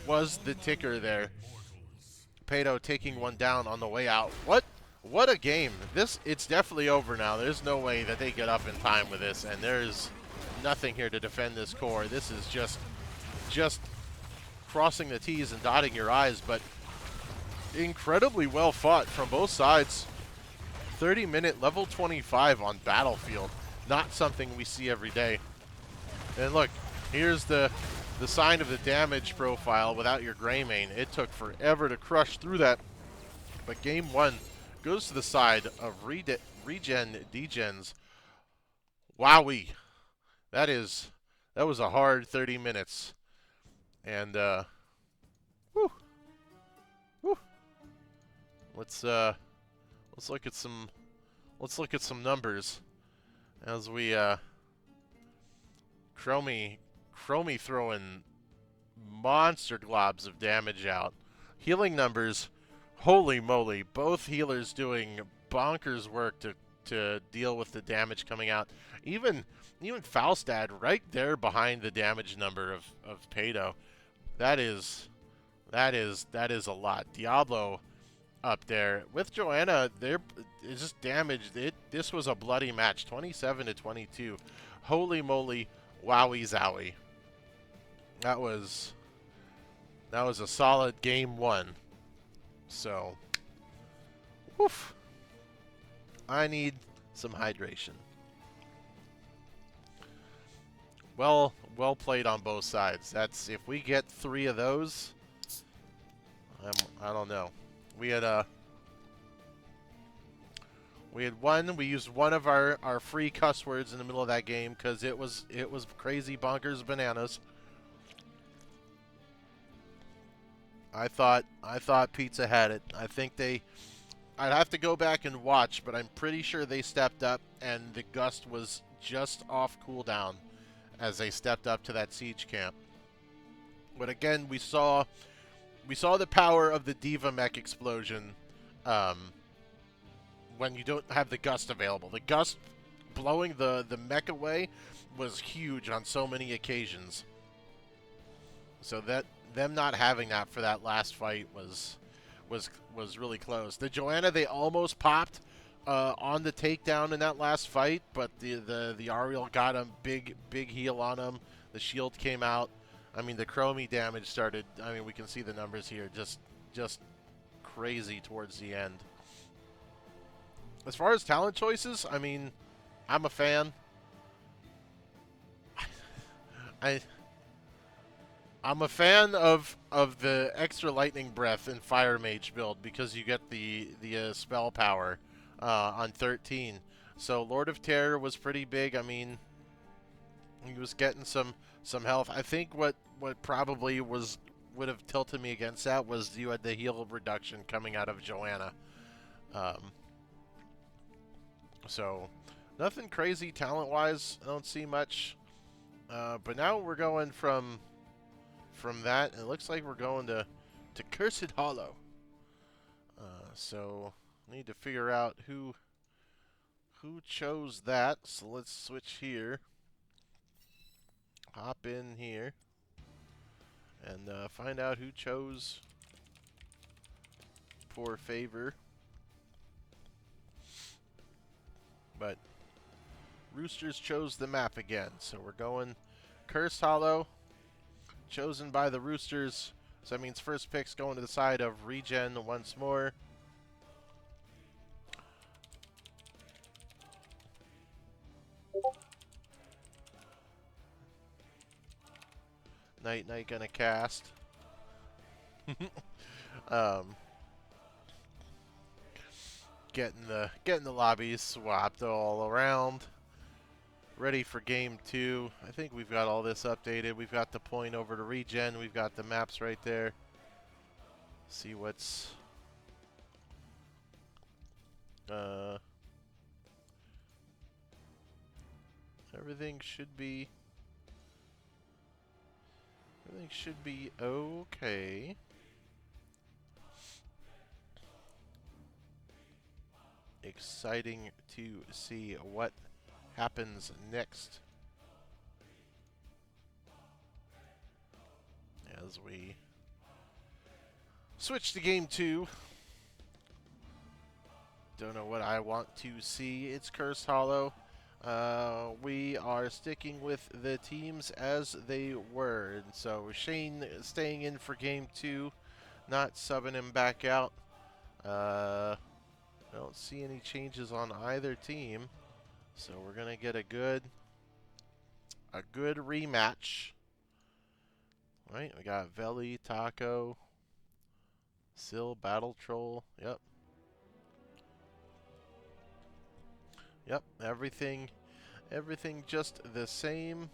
the ticker there. Pato taking one down on the way out. What a game. It's definitely over now. There's no way that they get up in time with this, and there's nothing here to defend this core. This is just crossing the T's and dotting your I's, but incredibly well fought from both sides. 30-minute level 25 on Battlefield. Not something we see every day. And look, here's the sign of the damage profile without your Greymane. It took forever to crush through that, but game one goes to the side of Regen Degens. Wowee. That was a hard 30 minutes. And whew. Let's look at some numbers as we Chromie throwing monster globs of damage out. Healing numbers, holy moly, both healers doing bonkers work to deal with the damage coming out. Even Falstad right there behind the damage number of Pato. That is a lot. Diablo up there with Joanna. It's just damaged. This was a bloody match. 27-22. Holy moly, wowie zowie. That was a solid game one. So, woof. I need some hydration. Well played on both sides. That's, if we get 3 of those, I don't know. We had one. We used one of our free cuss words in the middle of that game because it was crazy bonkers bananas. I thought Pizza had it. I think I'd have to go back and watch, but I'm pretty sure they stepped up and the gust was just off cooldown as they stepped up to that siege camp. But again, we saw the power of the Diva mech explosion when you don't have the gust available. The gust blowing the mech away was huge on so many occasions. So that them not having that for that last fight was really close. The Joanna, they almost popped on the takedown in that last fight, but the Ariel got him, big heal on him. The shield came out. I mean, the Chromie damage started. I mean, we can see the numbers here, just crazy towards the end. As far as talent choices, I mean, I'm a fan. I'm a fan of the extra lightning breath and fire mage build because you get the spell power on 13. So Lord of Terror was pretty big. I mean, he was getting some health. I think what probably was would have tilted me against that was you had the heal reduction coming out of Joanna. So nothing crazy talent-wise. I don't see much. But now we're going from that. It looks like we're going to Cursed Hollow. So need to figure out who chose that. So let's switch here. Hop in here and find out who chose Poor Favor. But Roosters chose the map again, so we're going Cursed Hollow, chosen by the Roosters. So that means first pick's going to the side of Regen once more. Night gonna cast. Getting the lobbies swapped all around. Ready for game 2. I think we've got all this updated. We've got the point over to Regen. We've got the maps right there. See what's everything should be okay. Exciting to see what happens next as we switch to game 2. Don't know what I want to see. It's Cursed Hollow. We are sticking with the teams as they were. And so Shane staying in for game 2, not subbing him back out. I don't see any changes on either team. So we're going to get a good rematch. All right, we got Veli, Taco, Sil, Battle Troll. Yep. Yep, everything just the same.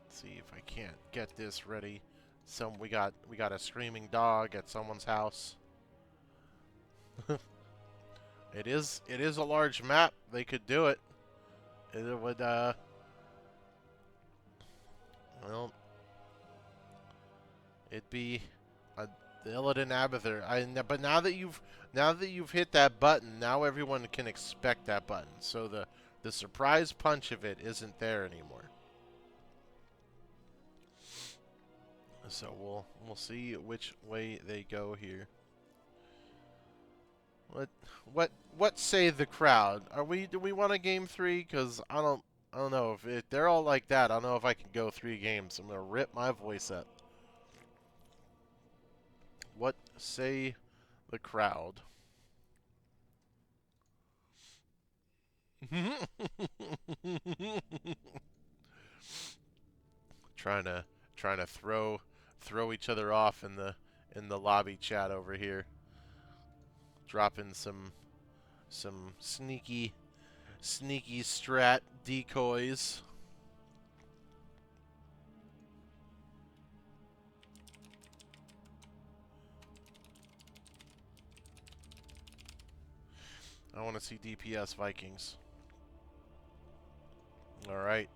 Let's see if I can't get this ready. We got a screaming dog at someone's house. It is a large map. They could do it. It would well, it'd be a Illidan Abathur. But now that you've hit that button, now everyone can expect that button. So the surprise punch of it isn't there anymore. So we'll see which way they go here. What say the crowd? Do we want a game 3? Because I don't know if they're all like that. I don't know if I can go 3 games. I'm gonna rip my voice up. What say the crowd? trying to throw each other off in the lobby chat over here. Dropping some sneaky strat decoys. I want to see DPS Vikings. All right.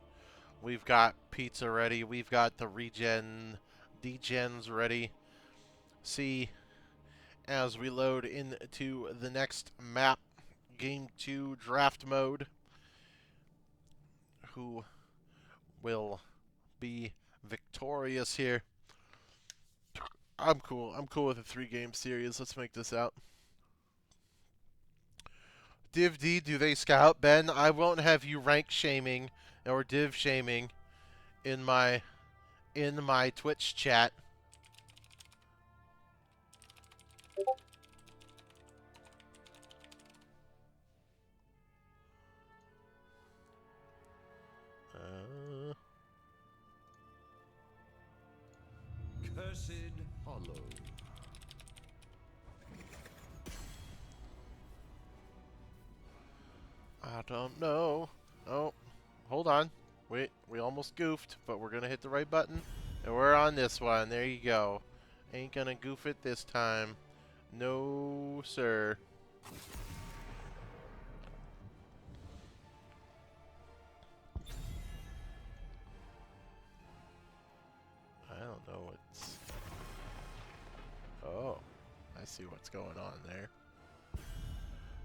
We've got pizza ready. We've got the degens ready. See, as we load into the next map, Game 2 draft mode, who will be victorious here. I'm cool. I'm cool with a 3-game series. Let's make this out. Div D, do they scout? Ben, I won't have you rank shaming or div shaming in my Twitch chat. Cursed Hollow. I don't know. Oh, hold on. Wait, we almost goofed, but we're going to hit the right button. And we're on this one. There you go. Ain't gonna goof it this time. No, sir. I don't know what's... Oh, I see what's going on there.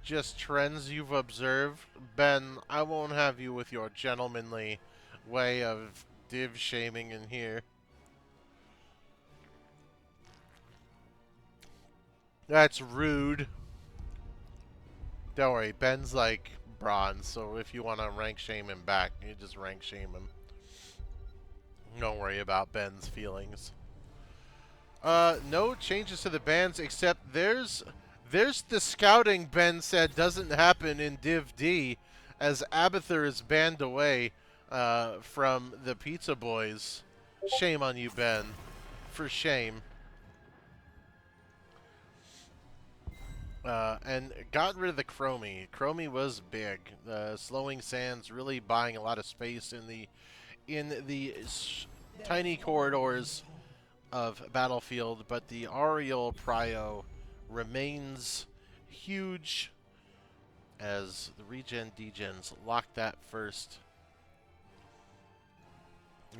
Just trends you've observed? Ben, I won't have you with your gentlemanly way of div shaming in here. That's rude. Don't worry, Ben's like bronze, so if you want to rank shame him back, you just rank shame him. Don't worry about Ben's feelings. No changes to the bans except there's the scouting Ben said doesn't happen in Div D as Abathur is banned away from the Pizza Boys. Shame on you, Ben. For shame. And got rid of the Chromie. Chromie was big. Slowing Sands really buying a lot of space in the tiny corridors of Battlefield, but the Ariel Prio remains huge as the Regen Degens lock that first.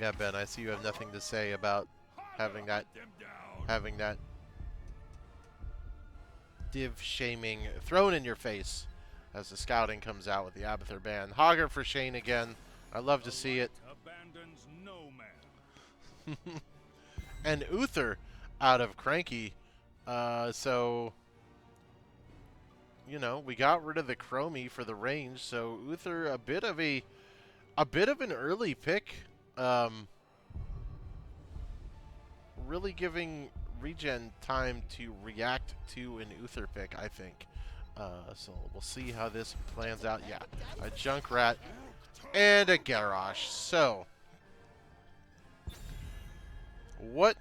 Yeah, Ben, I see you have nothing to say about having that div shaming thrown in your face as the scouting comes out with the Abathur ban. Hogger for Shane again. I love to see it. Abandons no man. And Uther out of Cranky. So, you know, we got rid of the Chromie for the range. So Uther, a bit of an early pick. Really giving Regen time to react to an Uther pick, I think. So we'll see how this plans out. Yeah, a Junkrat and a Garrosh. So, what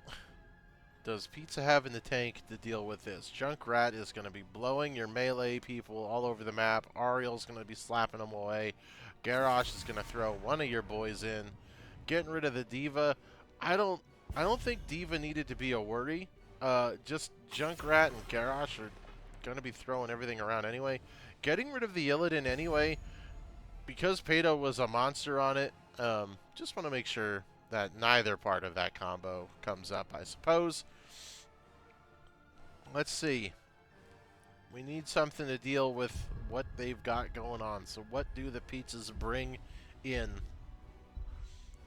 does Pizza have in the tank to deal with this? Junkrat is going to be blowing your melee people all over the map. Ariel's going to be slapping them away. Garrosh is going to throw one of your boys in. Getting rid of the Diva. I don't think Diva needed to be a worry. Just Junkrat and Garrosh are going to be throwing everything around anyway. Getting rid of the Illidan anyway, because Peto was a monster on it, just want to make sure that neither part of that combo comes up, I suppose. Let's see. We need something to deal with what they've got going on. So what do the pizzas bring in?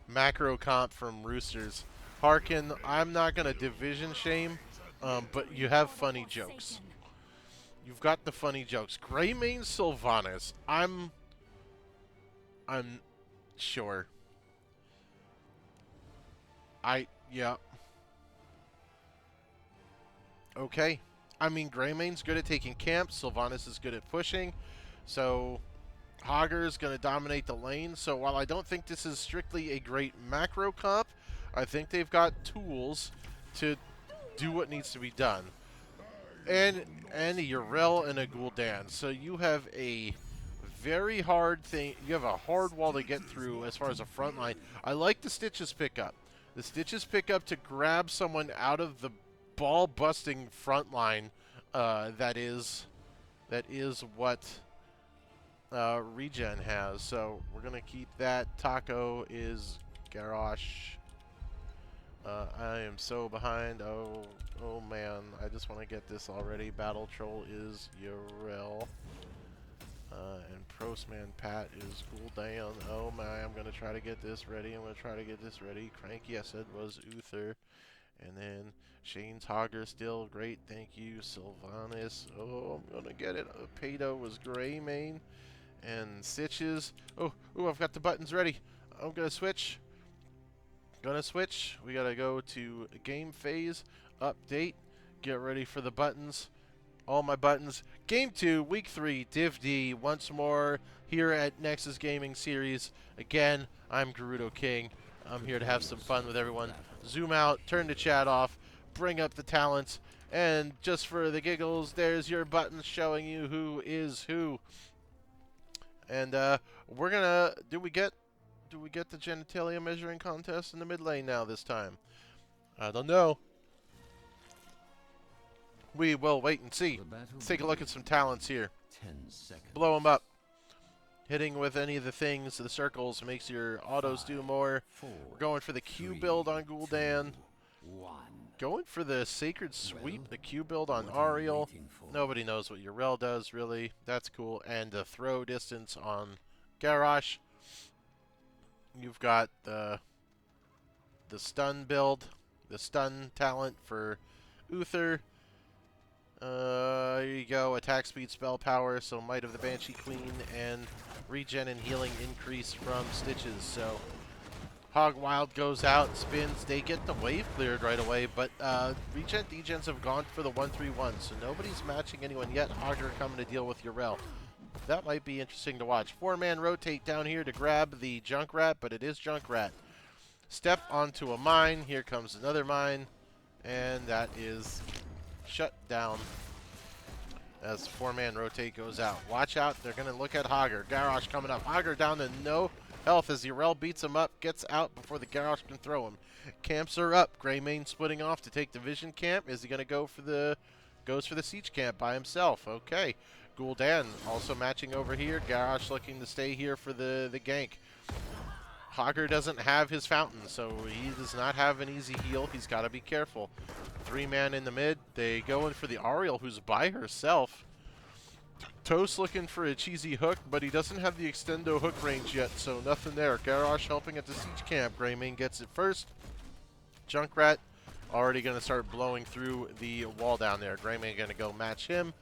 Macro comp from Roosters. Harkin, I'm not going to division shame, but you have funny jokes. You've got the funny jokes. Greymane Sylvanas. I'm sure. Yeah. Okay. I mean, Greymane's good at taking camps. Sylvanas is good at pushing. So, Hogger's going to dominate the lane. So, while I don't think this is strictly a great macro comp, I think they've got tools to do what needs to be done. And a Yrel and a Gul'dan. So, you have a very hard thing. You have a hard wall to get through as far as a front line. I like the Stitches pickup. The Stitches pickup to grab someone out of the ball-busting front line. That is what Regen has. So we're gonna keep that. Taco is Garrosh. I am so behind. Oh man, I just want to get this already. Battle Troll is Yrel. And Prostman Pat is Gul'dan. Oh my, I'm going to try to get this ready. Cranky, I said, was Uther. And then Shane's Hogger still great. Thank you. Sylvanas. Oh, I'm going to get it. Peto was Greymane. And Stitches. Oh, I've got the buttons ready. I'm going to switch. We got to go to game phase. Update. Get ready for the buttons. All my buttons. Game 2, Week 3, Div D, once more here at Nexus Gaming Series. Again, I'm Gerudo King. I'm here to have some fun with everyone. Zoom out, turn the chat off, bring up the talents, and just for the giggles, there's your buttons showing you who is who. And we're gonna... Did we get do we get the genitalia measuring contest in the mid lane now this time? I don't know. We will wait and see. Let's take a look at some talents here. 10 seconds. Blow them up. Hitting with any of the things, the circles, makes your autos do more. We're going for the Q build on Gul'dan. Going for the Sacred Sweep, the Q build on Ariel. Nobody knows what your rel does, really. That's cool. And the throw distance on Garrosh. You've got the stun build, the stun talent for Uther. Here you go, attack speed, spell power, so Might of the Banshee Queen, and regen and healing increase from Stitches. So Hog Wild goes out, spins, they get the wave cleared right away, but Regen Degens have gone for the 1-3-1, so nobody's matching anyone yet. Hogger coming to deal with Yrel. That might be interesting to watch. 4-man rotate down here to grab the Junkrat, but it is Junkrat. Step onto a mine, here comes another mine, and that is shut down as 4-man rotate goes out. Watch out, they're going to look at Hogger. Garrosh coming up. Hogger down to no health as Yrel beats him up, gets out before the Garrosh can throw him. Camps are up. Greymane splitting off to take the Vision camp. Is he going to go for the... Goes for the Siege camp by himself. Okay. Gul'dan also matching over here. Garrosh looking to stay here for the gank. Hogger doesn't have his fountain, so he does not have an easy heal. He's got to be careful. 3-man in the mid. They go in for the Ariel, who's by herself. Toast looking for a cheesy hook, but he doesn't have the extendo hook range yet, so nothing there. Garrosh helping at the Siege camp. Greymane gets it first. Junkrat already going to start blowing through the wall down there. Greymane going to go match him.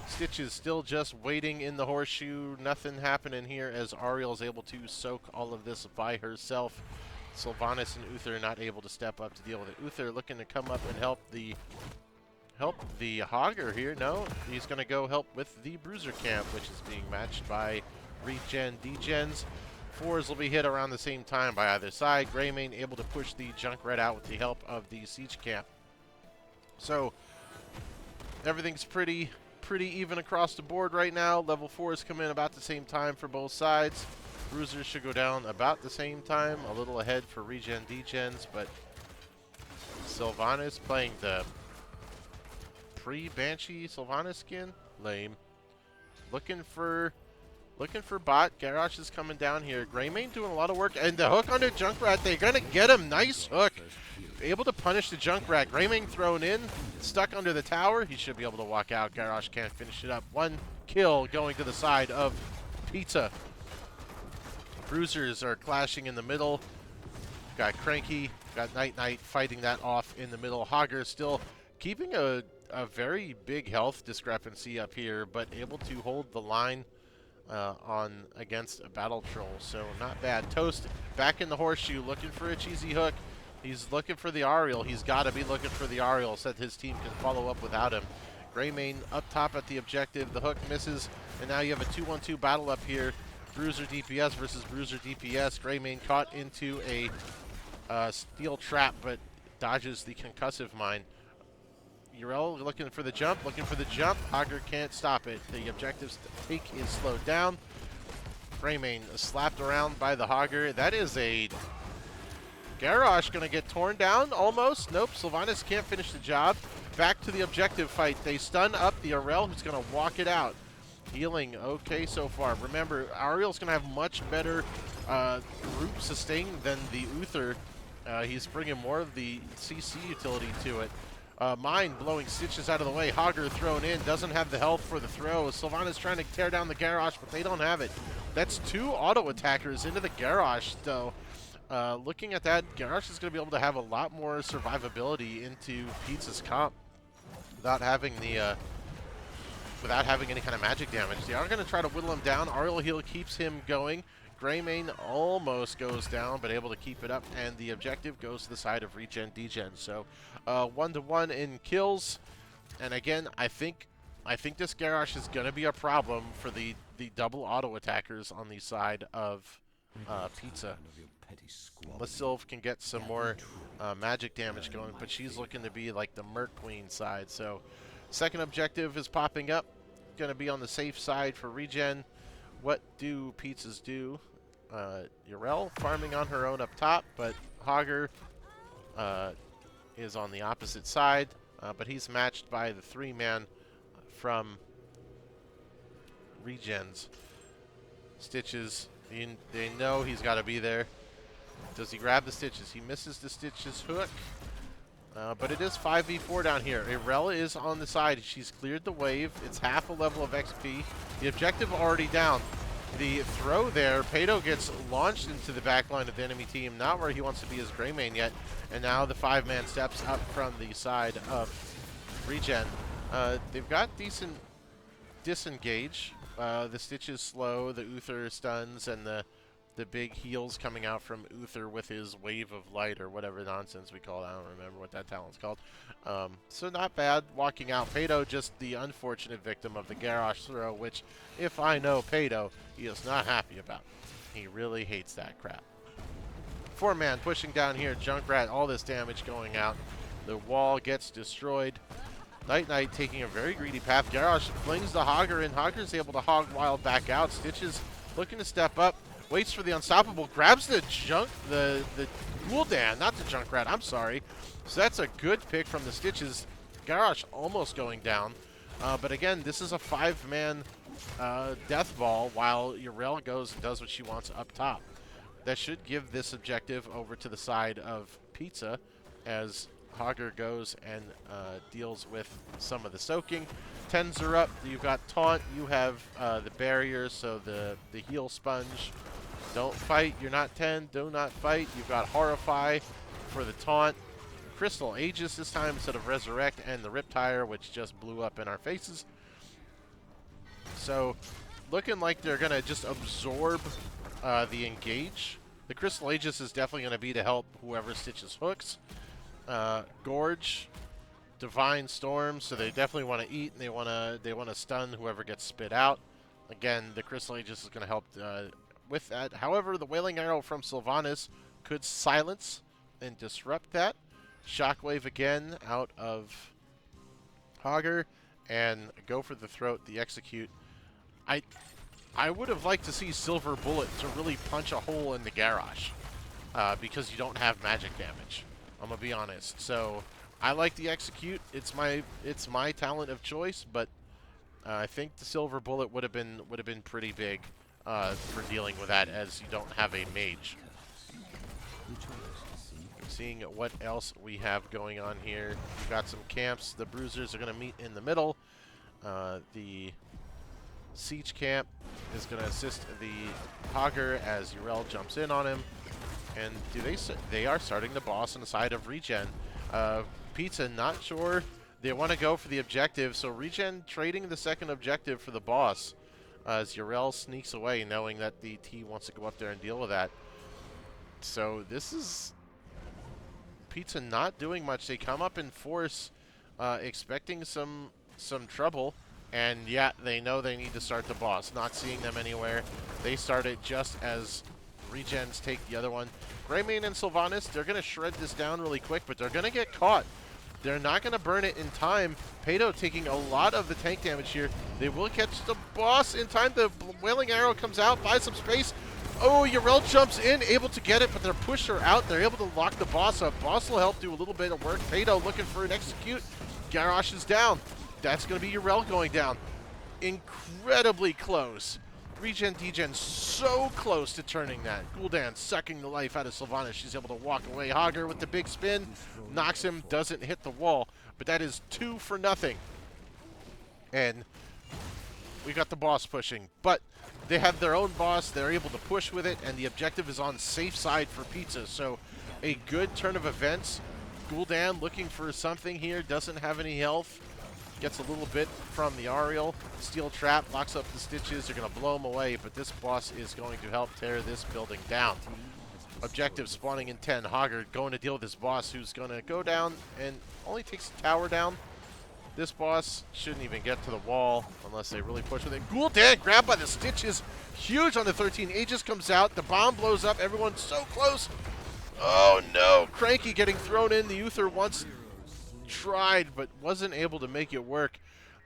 Stitch is still just waiting in the horseshoe. Nothing happening here as Ariel is able to soak all of this by herself. Sylvanas and Uther not able to step up to deal with it. Uther looking to come up and help the Hogger here. No, he's going to go help with the Bruiser camp, which is being matched by Regen Degens. 4s will be hit around the same time by either side. Greymane able to push the Junkrat out with the help of the Siege camp. So everything's pretty even across the board right now. Level 4s come in about the same time for both sides. Bruisers should go down about the same time, a little ahead for Regen Degens, but Sylvanas playing the pre-Banshee Sylvanas skin? Lame. Looking for bot. Garrosh is coming down here. Greymane doing a lot of work, and the hook under Junkrat, they're gonna get him. Nice hook. Able to punish the Junkrat. Greymane thrown in, stuck under the tower. He should be able to walk out. Garrosh can't finish it up. 1 kill going to the side of Pizza. Bruisers are clashing in the middle. Got Cranky, got Night fighting that off in the middle. Hogger still keeping a very big health discrepancy up here, but able to hold the line on against a battle troll, so not bad. Toast back in the horseshoe, looking for a cheesy hook. He's looking for the Ariel. He's got to be looking for the Ariel so that his team can follow up without him. Greymane up top at the objective. The hook misses, and now you have a 2-1-2 battle up here. Bruiser DPS versus Bruiser DPS. Greymane caught into a steel trap, but dodges the concussive mine. Yrel looking for the jump, Hogger can't stop it. The objective's take is slowed down. Greymane slapped around by the Hogger. That is a... Garrosh going to get torn down almost. Nope, Sylvanas can't finish the job. Back to the objective fight. They stun up the Yrel, who's going to walk it out. Healing okay so far. Remember, Ariel's going to have much better group sustain than the Uther. He's bringing more of the CC utility to it. Mine blowing Stitches out of the way. Hogger thrown in. Doesn't have the health for the throw. Sylvanas trying to tear down the Garrosh, but they don't have it. That's 2 auto attackers into the Garrosh, though. Looking at that, Garrosh is going to be able to have a lot more survivability into Pizza's comp without having the without having any kind of magic damage. They are going to try to whittle him down. Ariel heal keeps him going. Greymane almost goes down, but able to keep it up, and the objective goes to the side of Regen Degen. So 1-to-1 in kills, and again, I think this Garrosh is going to be a problem for the double auto attackers on the side of Pizza. Sylv can get some more magic damage going, but she's looking to be like the Merc Queen side. So second objective is popping up. Going to be on the safe side for Regen. What do Pizzas do? Yrel farming on her own up top, but Hogger is on the opposite side, but he's matched by the 3-man from Regen's. Stitches, they know he's got to be there. Does he grab the Stitches? He misses the Stitches hook. But it is 5v4 down here. Yrel is on the side. She's cleared the wave. It's half a level of XP. The objective already down. The throw there, Pato gets launched into the back line of the enemy team, not where he wants to be as Greymane yet. And now the 5-man steps up from the side of Regen. They've got decent disengage. The Stitches slow, the Uther stuns, and the big heals coming out from Uther with his wave of light or whatever nonsense we call it. I don't remember what that talent's called. So not bad walking out. Pato just the unfortunate victim of the Garrosh throw, which if I know Pato, he is not happy about. He really hates that crap. 4-man pushing down here. Junkrat, all this damage going out. The wall gets destroyed. Night taking a very greedy path. Garrosh flings the Hogger in. Hogger's able to hog wild back out. Stitches looking to step up. Waits for the unstoppable, grabs the Gul'dan, not the Junkrat, I'm sorry. So that's a good pick from the Stitches. Garrosh almost going down. But again, this is a 5-man death ball while Yrel goes and does what she wants up top. That should give this objective over to the side of Pizza as Hogger goes and deals with some of the soaking. 10s are up. You've got Taunt. You have the barriers, so the heal sponge. Don't fight. You're not 10. Do not fight. You've got Horrify for the taunt. Crystal Aegis this time instead of Resurrect, and the Riptire, which just blew up in our faces. So looking like they're going to just absorb the engage. The Crystal Aegis is definitely going to be to help whoever Stitches hooks. Gorge, Divine Storm, so they definitely want to eat, and they want to stun whoever gets spit out. Again, the Crystal Aegis is going to help with that. However, the Wailing Arrow from Sylvanas could silence and disrupt that. Shockwave again out of Hogger, and go for the throat, the execute. I would have liked to see Silver Bullet to really punch a hole in the Garrosh, because you don't have magic damage. I'm gonna be honest. So I like the execute. It's my talent of choice, but I think the Silver Bullet would have been pretty big for dealing with that, as you don't have a mage. Seeing what else we have going on here. We've got some camps. The Bruisers are going to meet in the middle. The Siege camp is going to assist the Hogger as Yrel jumps in on him. And they are starting the boss on the side of Regen. Pizza, not sure they want to go for the objective, so Regen trading the second objective for the boss as Yrel sneaks away, knowing that the T wants to go up there and deal with that. So this is Pizza not doing much. They come up in force, expecting some trouble, and yeah, they know they need to start the boss. Not seeing them anywhere. They start it just as Regens take the other one. Greymane and Sylvanas, they're going to shred this down really quick, but they're going to get caught. They're not going to burn it in time. Pato taking a lot of the tank damage here. They will catch the boss in time. The Wailing Arrow comes out, buys some space. Oh, Yrel jumps in, able to get it, but they're pushed her out. They're able to lock the boss up. Boss will help do a little bit of work. Pato looking for an execute. Garrosh is down. That's going to be Yrel going down. Incredibly close. Regen Degen so close to turning that. Gul'dan sucking the life out of Sylvanas. She's able to walk away. Hogger with the big spin. Knocks him, doesn't hit the wall. But that is 2 for nothing. And we got the boss pushing. But they have their own boss. They're able to push with it. And the objective is on safe side for Pizza. So a good turn of events. Gul'dan looking for something here. Doesn't have any health. Gets a little bit from the Ariel. Steel Trap locks up the Stitches. They're going to blow him away, but this boss is going to help tear this building down. Objective spawning in 10. Hogger going to deal with this boss who's going to go down and only takes the tower down. This boss shouldn't even get to the wall unless they really push with it. Gul'dan grabbed by the Stitches. Huge on the 13. Aegis comes out. The bomb blows up. Everyone's so close. Oh no. Cranky getting thrown in. The Uther once tried but wasn't able to make it work.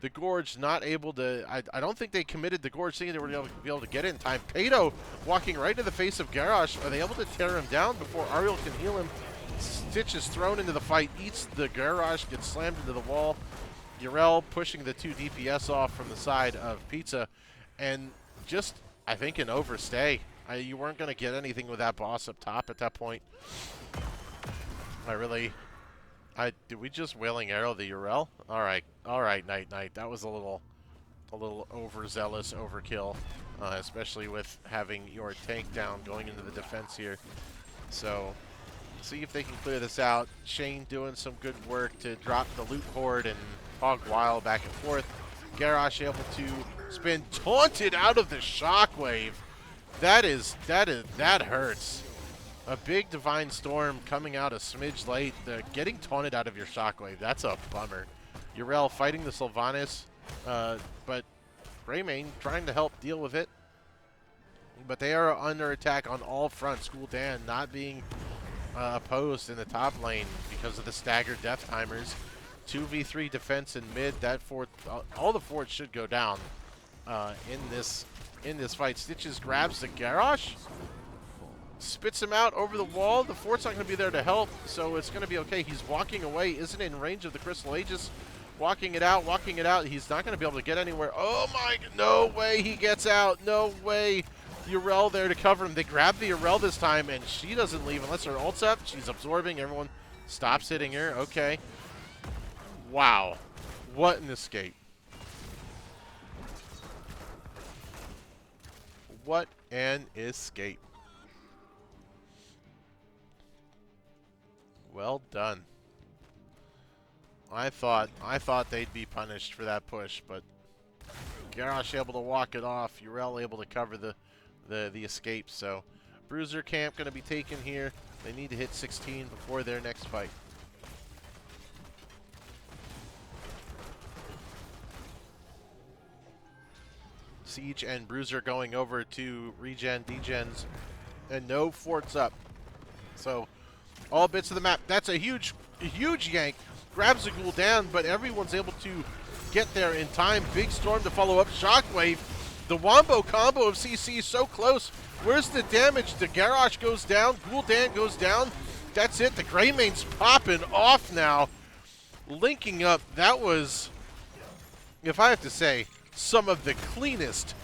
The Gorge not able to... I don't think they committed the Gorge, thinking they were going to be able to get it in time. Pato walking right into the face of Garrosh. Are they able to tear him down before Ariel can heal him? Stitch is thrown into the fight, eats the Garrosh, gets slammed into the wall. Urel pushing the 2 DPS off from the side of Pizza. And just, I think, an overstay. You weren't going to get anything with that boss up top at that point. Did we just Wailing Arrow the Urel? All right, Night. That was a little overzealous overkill, especially with having your tank down going into the defense here. So, see if they can clear this out. Shane doing some good work to drop the loot horde and hog wild back and forth. Garrosh able to spin, taunted out of the shockwave. That hurts. A big Divine Storm coming out a smidge late. Getting taunted out of your shockwave, that's a bummer. Urel fighting the Sylvanas, but Greymane trying to help deal with it. But they are under attack on all fronts. Gul'dan not being opposed in the top lane because of the staggered death timers. 2v3 defense in mid. That fort, all the forts should go down in this fight. Stitches grabs the Garrosh, spits him out over the wall. The fort's not going to be there to help, so it's going to be okay. He's walking away, isn't in range of the Crystal Aegis. Walking it out. He's not going to be able to get anywhere. Oh my, no way he gets out. No way. Urel there to cover him. They grab the Urel this time, and she doesn't leave unless her ult's up. She's absorbing. Everyone stops hitting her. Okay. Wow. What an escape. What an escape. Well done. I thought they'd be punished for that push, but Garrosh able to walk it off. Urel able to cover the escape. So Bruiser camp going to be taken here. They need to hit 16 before their next fight. Siege and Bruiser going over to Regen, Degens, and no forts up. So all bits of the map. That's a huge yank. Grabs the Gul'dan, but everyone's able to get there in time. Big Storm to follow up. Shockwave. The Wombo combo of CC so close. Where's the damage? The Garrosh goes down. Gul'dan goes down. That's it. The Greymane's popping off now. Linking up. That was, if I have to say, some of the cleanest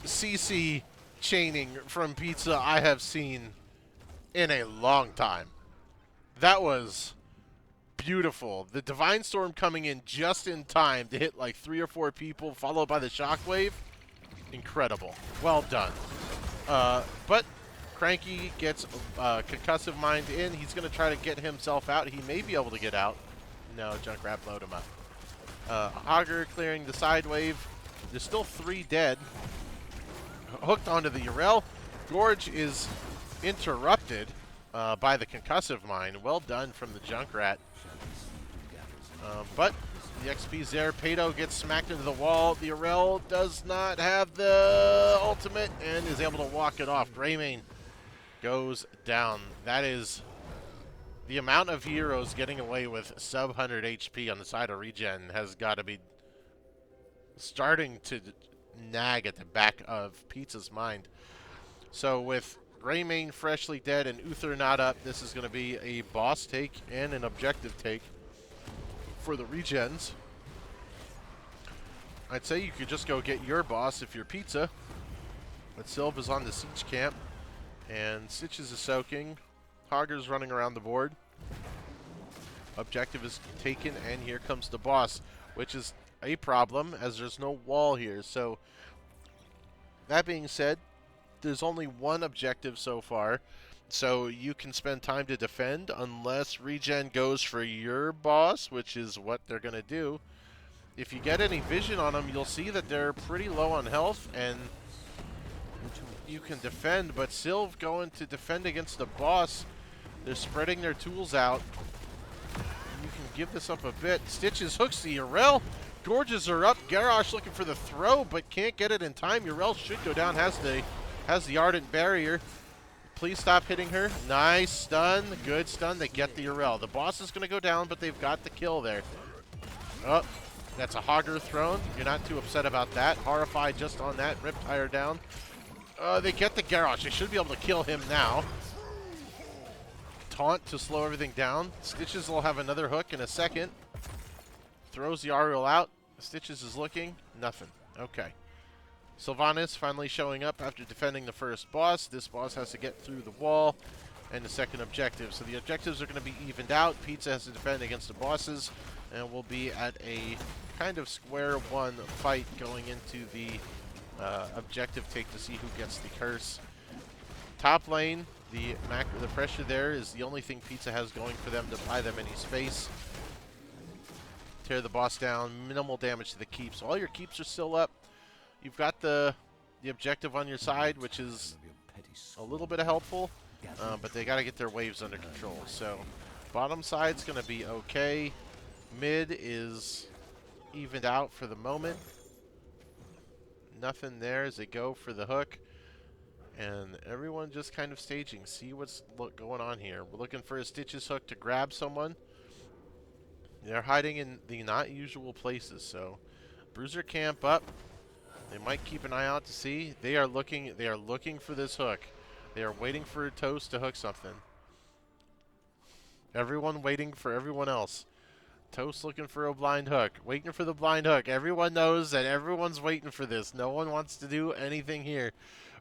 CC chaining from Pizza I have seen in a long time. That was beautiful. The Divine Storm coming in just in time to hit like 3 or 4 people, followed by the Shockwave. Incredible. Well done. But Cranky gets Concussive Mind in. He's going to try to get himself out. He may be able to get out. No, Junkrat blowed him up. Augur clearing the side wave. There's still 3 dead. Hooked onto the Urel. Gorge is interrupted by the Concussive Mind. Well done from the Junkrat. But the XP's there. Pato gets smacked into the wall. The Urel does not have the ultimate and is able to walk it off. Greymane goes down. That is the amount of heroes getting away with sub 100 HP on the side of Regen has got to be starting to nag at the back of Pizza's mind. So with Greymane freshly dead and Uther not up, this is going to be a boss take and an objective take for the Regens. I'd say you could just go get your boss if you're Pizza. But Sylv is on the siege camp, and Stitches is soaking. Hogger's running around the board. Objective is taken, and here comes the boss, which is a problem as there's no wall here. So that being said, there's only one objective so far, so you can spend time to defend unless Regen goes for your boss, which is what they're going to do. If you get any vision on them, you'll see that they're pretty low on health, and you can defend. But Sylv going to defend against the boss. They're spreading their tools out. You can give this up a bit. Stitches hooks the Urel. Gorges are up. Garrosh looking for the throw, but can't get it in time. Urel should go down. Has the Ardent Barrier. Please stop hitting her. Nice stun. Good stun. They get the Urel. The boss is going to go down, but they've got the kill there. Oh, That's a Hogger thrown. You're not too upset about that. Horrified just on that. Riptire down. They get the Garrosh. They should be able to kill him now. Taunt to slow everything down. Stitches will have another hook in a second. Throws the Ariel out. Stitches is looking. Nothing. Okay. Sylvanas finally showing up after defending the first boss. This boss has to get through the wall and the second objective. So the objectives are going to be evened out. Pizza has to defend against the bosses, and we'll be at a kind of square one fight going into the objective take to see who gets the curse. Top lane, the pressure there is the only thing Pizza has going for them to buy them any space. Tear the boss down, minimal damage to the keeps. So all your keeps are still up. You've got the objective on your side, which is a little bit helpful, but they got to get their waves under control. So bottom side's going to be okay. Mid is evened out for the moment. Nothing there as they go for the hook. And everyone just kind of staging. See what's going on here. We're looking for a Stitches hook to grab someone. They're hiding in the not usual places. So Bruiser camp up. They might keep an eye out to see. They are looking for this hook. They are waiting for a Toast to hook something. Everyone waiting for everyone else. Toast looking for a blind hook. Waiting for the blind hook. Everyone knows that everyone's waiting for this. No one wants to do anything here.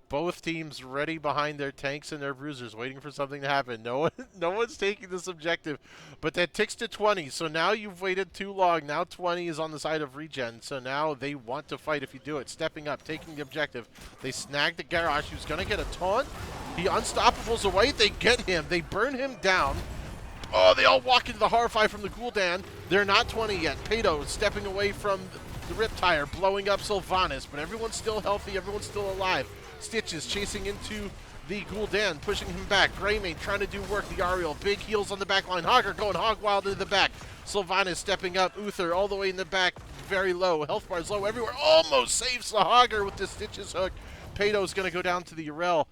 Both teams ready behind their tanks and their bruisers, waiting for something to happen. No one's taking this objective, but that ticks to 20. So now you've waited too long. Now 20 is on the side of Regen. So now they want to fight if you do it. Stepping up, taking the objective. They snag the Garrosh, who's going to get a taunt. He unstoppables away. They get him. They burn him down. Oh, they all walk into the Horrify from the Gul'dan. They're not 20 yet. Pato stepping away from the Riptire, blowing up Sylvanas, but everyone's still healthy. Everyone's still alive. Stitches chasing into the Gul'dan, pushing him back. Greymane trying to do work. The Ariel, big heals on the back line. Hogger going hog wild into the back. Sylvanas stepping up. Uther all the way in the back, very low. Health bars low everywhere. Almost saves the Hogger with the Stitches hook. Pato's going to go down to the Urel.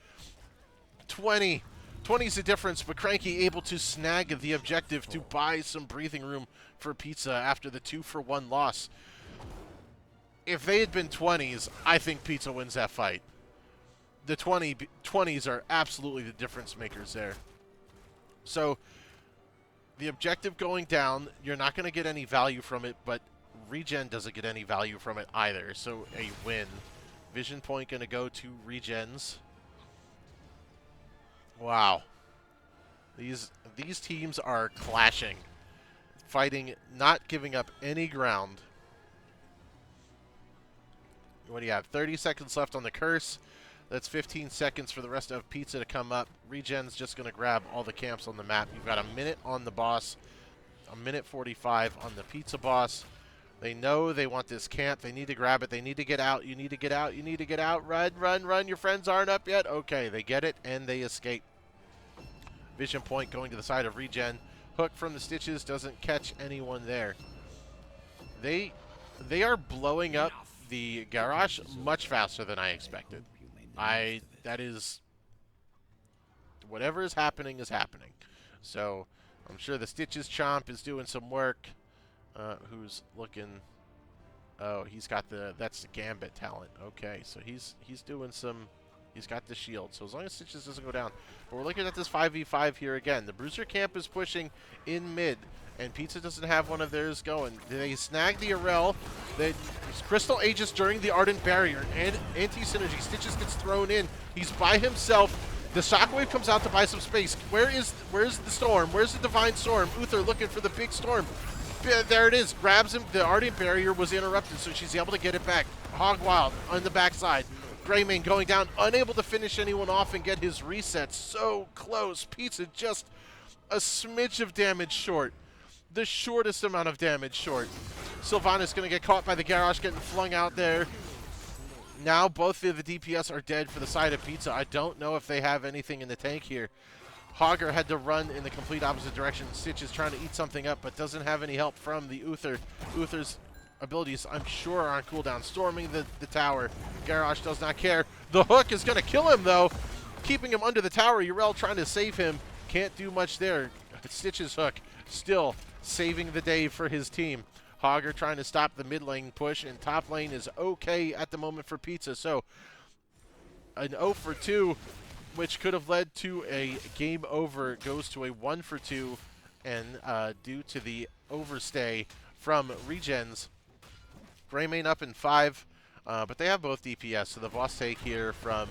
20 is the difference, but Cranky able to snag the objective to buy some breathing room for Pizza after the 2-for-1 loss. If they had been 20s, I think Pizza wins that fight. The 20s are absolutely the difference makers there. So the objective going down, you're not going to get any value from it, but Regen doesn't get any value from it either. So a win. Vision point going to go to Regens. Wow. These teams are clashing. Fighting, not giving up any ground. What do you have? 30 seconds left on the curse. That's 15 seconds for the rest of Pizza to come up. Regen's just going to grab all the camps on the map. You've got a minute on the boss, a minute 45 on the Pizza boss. They know they want this camp. They need to grab it. They need to get out. You need to get out. You need to get out. Run, run, run. Your friends aren't up yet. Okay, they get it, and they escape. Vision point going to the side of Regen. Hook from the Stitches doesn't catch anyone there. They are blowing up the Garrosh much faster than I expected. That is, whatever is happening is happening. So I'm sure the Stitches Chomp is doing some work. Who's looking? Oh, he's got that's the Gambit talent. Okay, so he's doing some. He's got the shield. So as long as Stitches doesn't go down, but we're looking at this 5v5 here again. The Bruiser camp is pushing in mid, and Pizza doesn't have one of theirs going. They snag the Urel. Crystal Aegis during the Ardent Barrier and anti-synergy. Stitches gets thrown in. He's by himself. The Shockwave comes out to buy some space. Where's the Storm? Where's the Divine Storm? Uther looking for the big Storm. There it is. Grabs him. The Ardent Barrier was interrupted, so she's able to get it back. Hog Wild on the backside. Greymane going down, unable to finish anyone off and get his reset. So close. Pizza just a smidge of damage short. The shortest amount of damage short. Sylvanas going to get caught by the Garrosh, getting flung out there. Now both of the DPS are dead for the side of Pizza. I don't know if they have anything in the tank here. Hogger had to run in the complete opposite direction. Stitch is trying to eat something up, but doesn't have any help from the Uther. Uther's abilities, I'm sure, are on cooldown. Storming the tower. Garrosh does not care. The hook is going to kill him, though. Keeping him under the tower. Urel trying to save him. Can't do much there. Stitch's hook still saving the day for his team. Hogger trying to stop the mid lane push, and top lane is okay at the moment for Pizza. So an 0 for 2, which could have led to a game over, goes to a 1 for 2, and due to the overstay from Regens, Greymane up in 5, but they have both DPS, so the boss take here from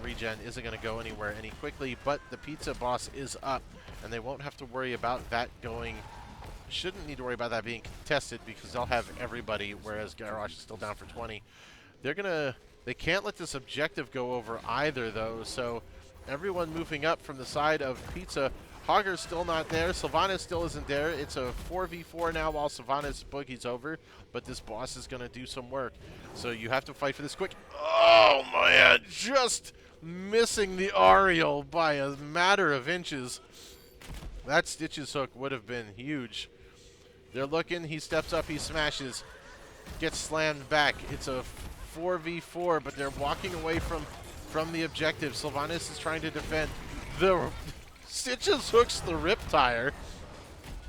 Regen isn't going to go anywhere any quickly, but the Pizza boss is up, and they won't have to worry about that going, shouldn't need to worry about that being contested because they'll have everybody, whereas Garrosh is still down for 20. They can't let this objective go over either, though, so everyone moving up from the side of Pizza. Hogger's still not there. Sylvanas still isn't there. It's a 4v4 now while Sylvanas boogie's over, but this boss is going to do some work. So you have to fight for this quick. Oh, man, just missing the Ariel by a matter of inches. That Stitch's hook would have been huge. They're looking. He steps up. He smashes. Gets slammed back. It's a 4v4, but they're walking away from the objective. Sylvanas is trying to defend. The Stitch's hooks the Riptire.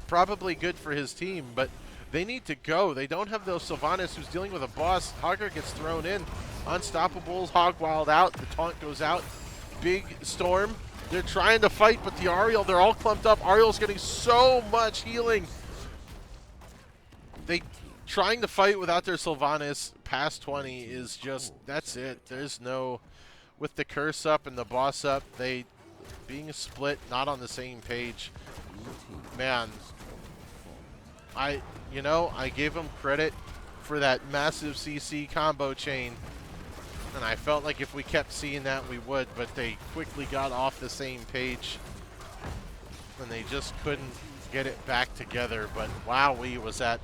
Probably good for his team, but they need to go. They don't have those Sylvanas who's dealing with a boss. Hogger gets thrown in. Unstoppables, Hog Wild out. The taunt goes out. Big Storm. They're trying to fight, but the Ariel, they're all clumped up. Ariel's getting so much healing. They trying to fight without their Sylvanas past 20 is just, that's it. There's no, with the curse up and the boss up, they being split, not on the same page. Man, I gave them credit for that massive CC combo chain, and I felt like if we kept seeing that we would, but they quickly got off the same page and they just couldn't get it back together. But wowee, was that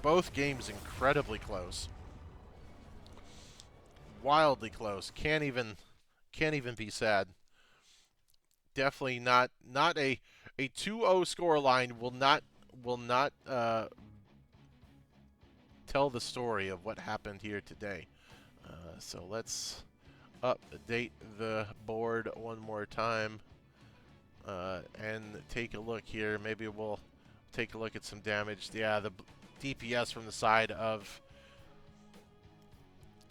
both games incredibly close. Wildly close. Can't even be sad. Definitely not a 2-0 scoreline will not tell the story of what happened here today. So let's update the board one more time and take a look here. Maybe we'll take a look at some damage. Yeah, the DPS from the side of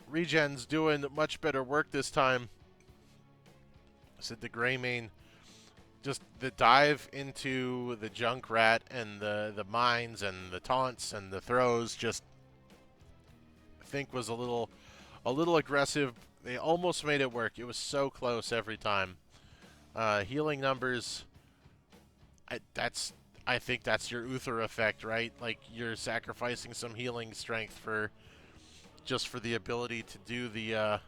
Regen's doing much better work this time. Said the Greymane, just the dive into the Junkrat and the mines and the taunts and the throws, just I think was a little aggressive. They almost made it work. It was so close every time. Healing numbers, I think that's your Uther effect, right? Like you're sacrificing some healing strength just for the ability to do the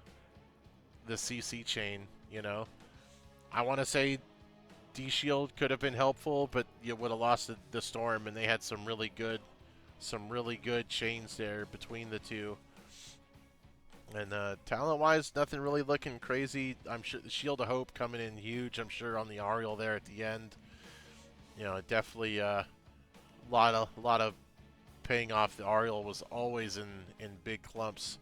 CC chain, you know. I want to say D-Shield could have been helpful, but you would have lost the Storm, and they had some really good chains there between the two. And talent-wise, nothing really looking crazy. I'm sure the Shield of Hope coming in huge. I'm sure on the Ariel there at the end. You know, definitely a lot of paying off. The Ariel was always in big clumps.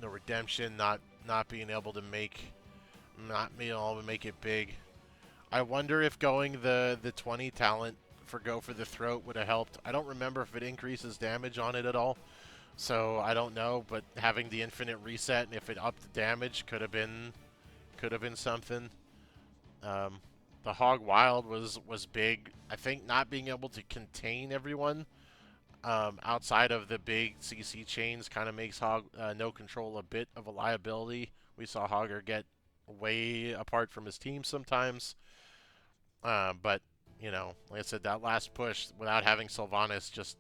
The redemption not being able to make it big. I wonder if going the 20 talent for Go for the Throat would have helped. I don't remember if it increases damage on it at all. So I don't know, but having the infinite reset and if it upped the damage could have been something. The Hog Wild was big. I think not being able to contain everyone outside of the big CC chains kind of makes Hog no control a bit of a liability. We saw Hogger get way apart from his team sometimes, but you know, like I said, that last push without having Sylvanas just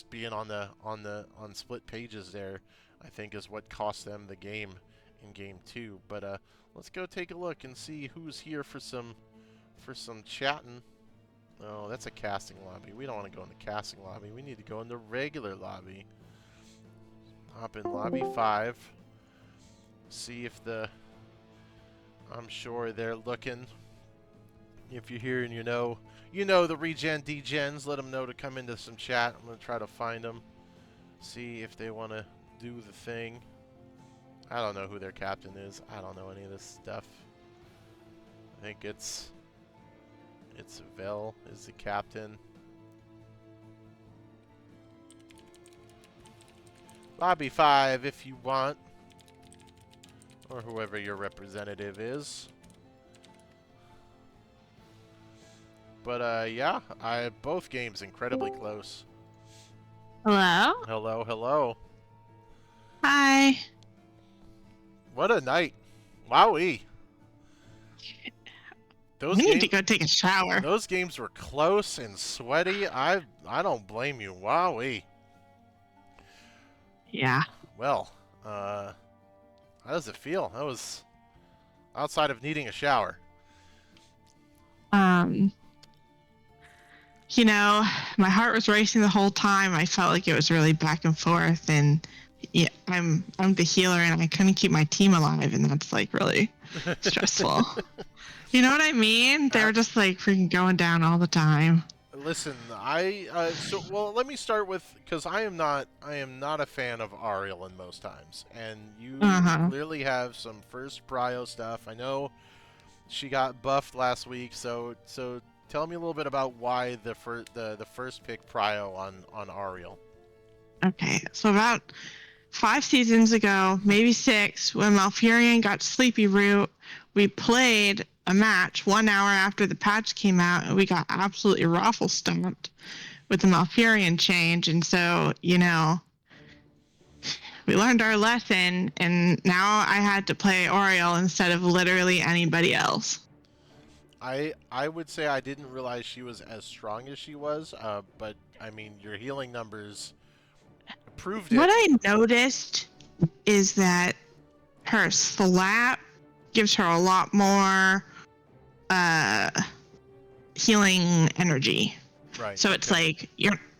being on split pages there, I think is what cost them the game in game 2. But let's go take a look and see who's here for some chatting. Oh, that's a casting lobby. We don't want to go in the casting lobby. We need to go in the regular lobby. Hop in lobby 5. See if I'm sure they're looking. If you're here and you know the Regen Degens, let them know to come into some chat. I'm going to try to find them. See if they want to do the thing. I don't know who their captain is. I don't know any of this stuff. I think it's It's Vel is the captain. Lobby 5 if you want. Or whoever your representative is. But yeah, both games incredibly close. Hello? Hello, hello. Hi. What a night. Wowee. We need to go take a shower. Those games were close and sweaty. I don't blame you. Wowee. Yeah. Well, how does it feel? That was outside of needing a shower. You know, my heart was racing the whole time. I felt like it was really back and forth, and yeah, I'm the healer, and I couldn't keep my team alive, and that's like really stressful. You know what I mean? They were just like freaking going down all the time. Listen, well, let me start with, because I am not a fan of Ariel in most times, and you clearly have some first prio stuff. I know she got buffed last week, so tell me a little bit about why the first pick prio on Ariel. Okay, so about 5 seasons ago, maybe 6, when Malfurion got Sleepy Root, we played a match 1 hour after the patch came out, and we got absolutely raffle stomped with the Malfurion change. And so, you know, we learned our lesson, and now I had to play Oriel instead of literally anybody else. I would say I didn't realize she was as strong as she was, but I mean, your healing numbers proved it. What I noticed is that her slap gives her a lot more healing energy. Right. So it's like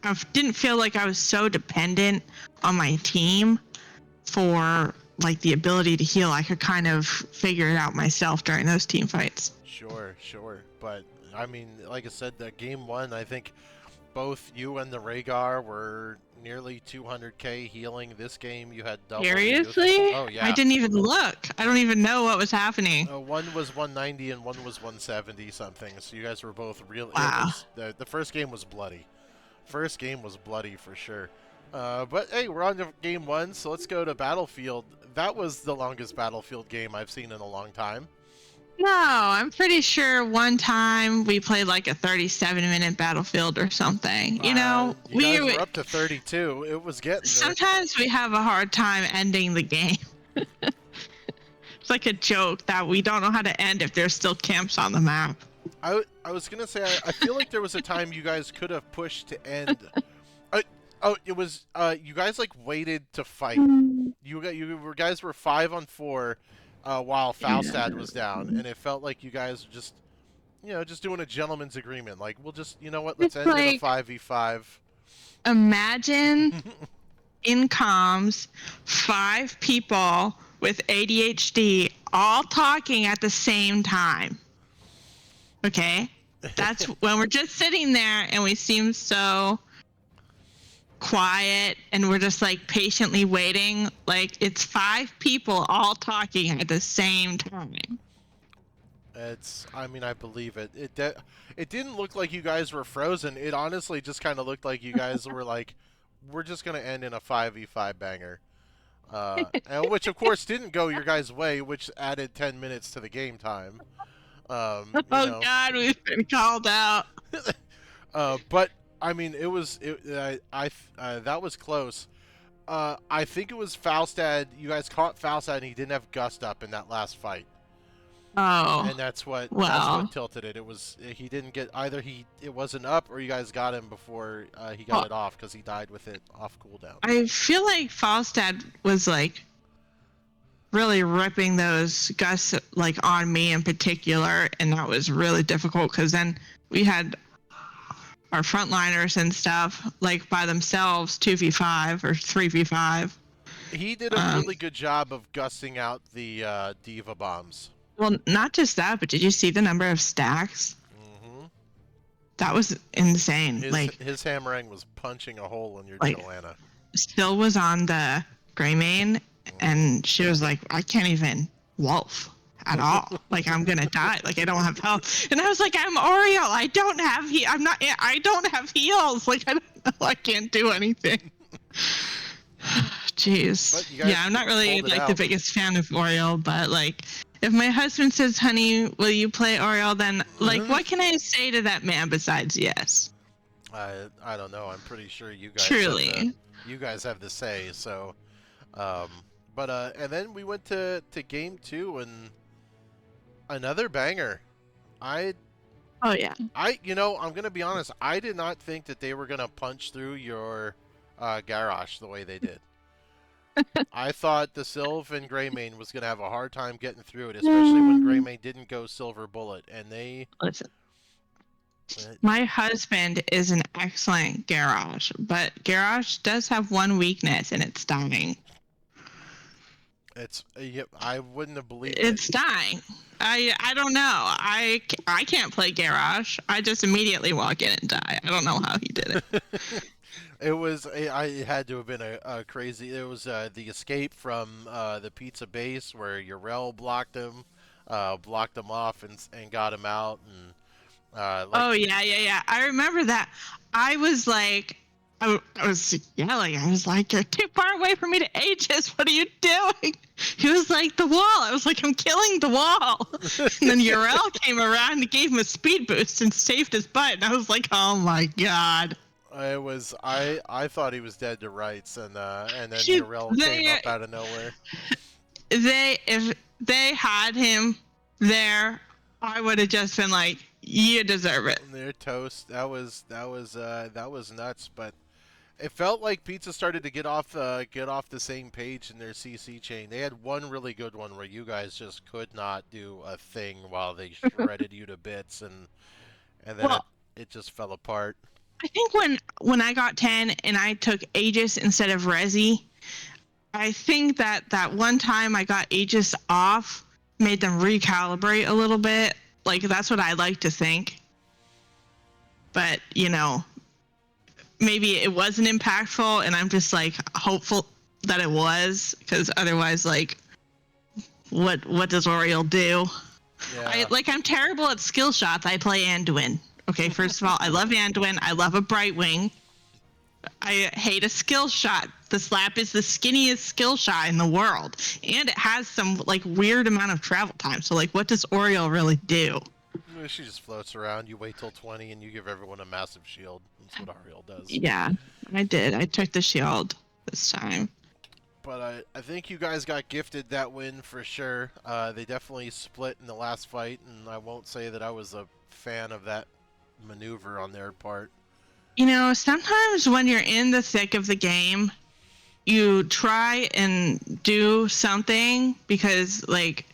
I didn't feel like I was so dependent on my team for like the ability to heal. I could kind of figure it out myself during those team fights. Sure. But I mean, like I said, the game 1, I think both you and the Rhaegar were nearly 200k healing. This game you had double. Seriously? Oh yeah. I didn't even look. I don't even know what was happening. One was 190 and one was 170 something. So you guys were both real. Wow. The first game was bloody. First game was bloody for sure. But hey, we're on to game 1, so let's go to Battlefield. That was the longest Battlefield game I've seen in a long time. No, I'm pretty sure one time we played like a 37-minute Battlefield or something. You know, you guys were up to 32. It was getting there. Sometimes we have a hard time ending the game. It's like a joke that we don't know how to end if there's still camps on the map. I was gonna say I feel like there was a time you guys could have pushed to end. It was you guys like waited to fight. You guys were 5 on 4. While Falstad was down, and it felt like you guys were just doing a gentleman's agreement. Like, we'll just, you know what, let's end in a 5v5. Imagine in comms, 5 people with ADHD all talking at the same time. Okay? That's when we're just sitting there and we seem so quiet and we're just like patiently waiting. Like, it's 5 people all talking at the same time. I mean, I believe it. It didn't look like you guys were frozen. It honestly just kind of looked like you guys were like, we're just going to end in a 5v5 banger. And which, of course, didn't go your guys' way, which added 10 minutes to the game time. God, we've been called out. But I mean, that was close. I think it was Falstad. You guys caught Falstad, and he didn't have Gust up in that last fight. Oh. And that's what tilted it. It was he didn't get either. It wasn't up, or you guys got him before he got it off because he died with it off cooldown. I feel like Falstad was like really ripping those Gusts like on me in particular, and that was really difficult because then we had our frontliners and stuff like by themselves 2v5 or 3v5. He did a really good job of gusting out the Diva bombs. Well, not just that, but did you see the number of stacks? Mm-hmm. That was insane. His Hammerang was punching a hole in your Joanna. Still was on the Greymane, and she was like, I can't even wolf at all. Like I'm gonna die. Like I don't have health. And I was like, I'm Oriole. I don't have I don't have heals. Like I don't know. I can't do anything. Jeez. Yeah, I'm not really pulled it like the out. biggest fan of Oriole, but like if my husband says, "Honey, will you play Oriole?" then like what can I say to that man besides yes? I don't know. I'm pretty sure you guys Truly. have the say. So, um, but and then we went to game 2 and another banger. I Oh yeah. I'm gonna be honest. I did not think that they were gonna punch through your garage the way they did. I thought the Sylve and Greymane was gonna have a hard time getting through it, especially when Greymane didn't go Silver Bullet, and they. Listen. My husband is an excellent garage, but garage does have one weakness, and it's dying. I woun't have believed It's it. dying. I don't know. I can't play garage. I just immediately walk in and die. I don't know how he did it. It had to have been a crazy. It was the escape from the pizza base where Urel blocked him off and got him out and. Oh yeah. I remember that. I was like, I was yelling. I was like, "You're too far away from me to Aegis. What are you doing?" He was like, "The wall." I was like, "I'm killing the wall." And then Urel came around and gave him a speed boost and saved his butt. And I was like, "Oh my god." I thought he was dead to rights, and then Urel came up out of nowhere. If they had him there, I would have just been like, "You deserve it." They're toast. That was nuts. But it felt like Pizza started to get off the same page in their CC chain. They had one really good one where you guys just could not do a thing while they shredded you to bits, and then it just fell apart. I think when I got 10 and I took Aegis instead of Resi, I think that one time I got Aegis off made them recalibrate a little bit. Like that's what I like to think. But, maybe it wasn't impactful and I'm just like hopeful that it was, because otherwise like what does Oriole do? Yeah. I'm terrible at skill shots. I play Anduin. Okay, first of all, I love Anduin. I love a Brightwing. I hate a skill shot. The slap is the skinniest skill shot in the world, and it has some like weird amount of travel time. So like, what does Oriole really do? She just floats around. You wait till 20, and you give everyone a massive shield. That's what Ariel does. Yeah, I did. I took the shield this time. But I think you guys got gifted that win for sure. They definitely split in the last fight, and I won't say that I was a fan of that maneuver on their part. Sometimes when you're in the thick of the game, you try and do something because, like,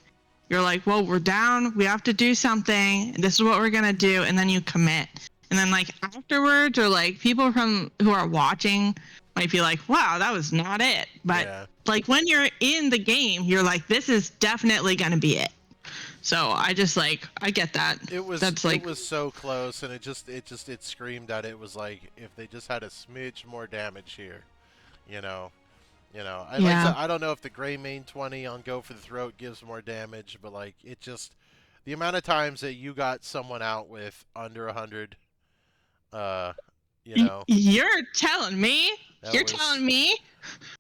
you're like, well, we're down. We have to do something. This is what we're going to do. And then you commit. And then, like, afterwards, or, like, people who are watching might be like, wow, that was not it. But, like, when you're in the game, you're like, this is definitely going to be it. So I just I get that. It was so close, and it screamed at it. It was like if they just had a smidge more damage here, I don't know if the Greymane 20 on Go for the Throat gives more damage, but like the amount of times that you got someone out with under 100, You're telling me? Telling me?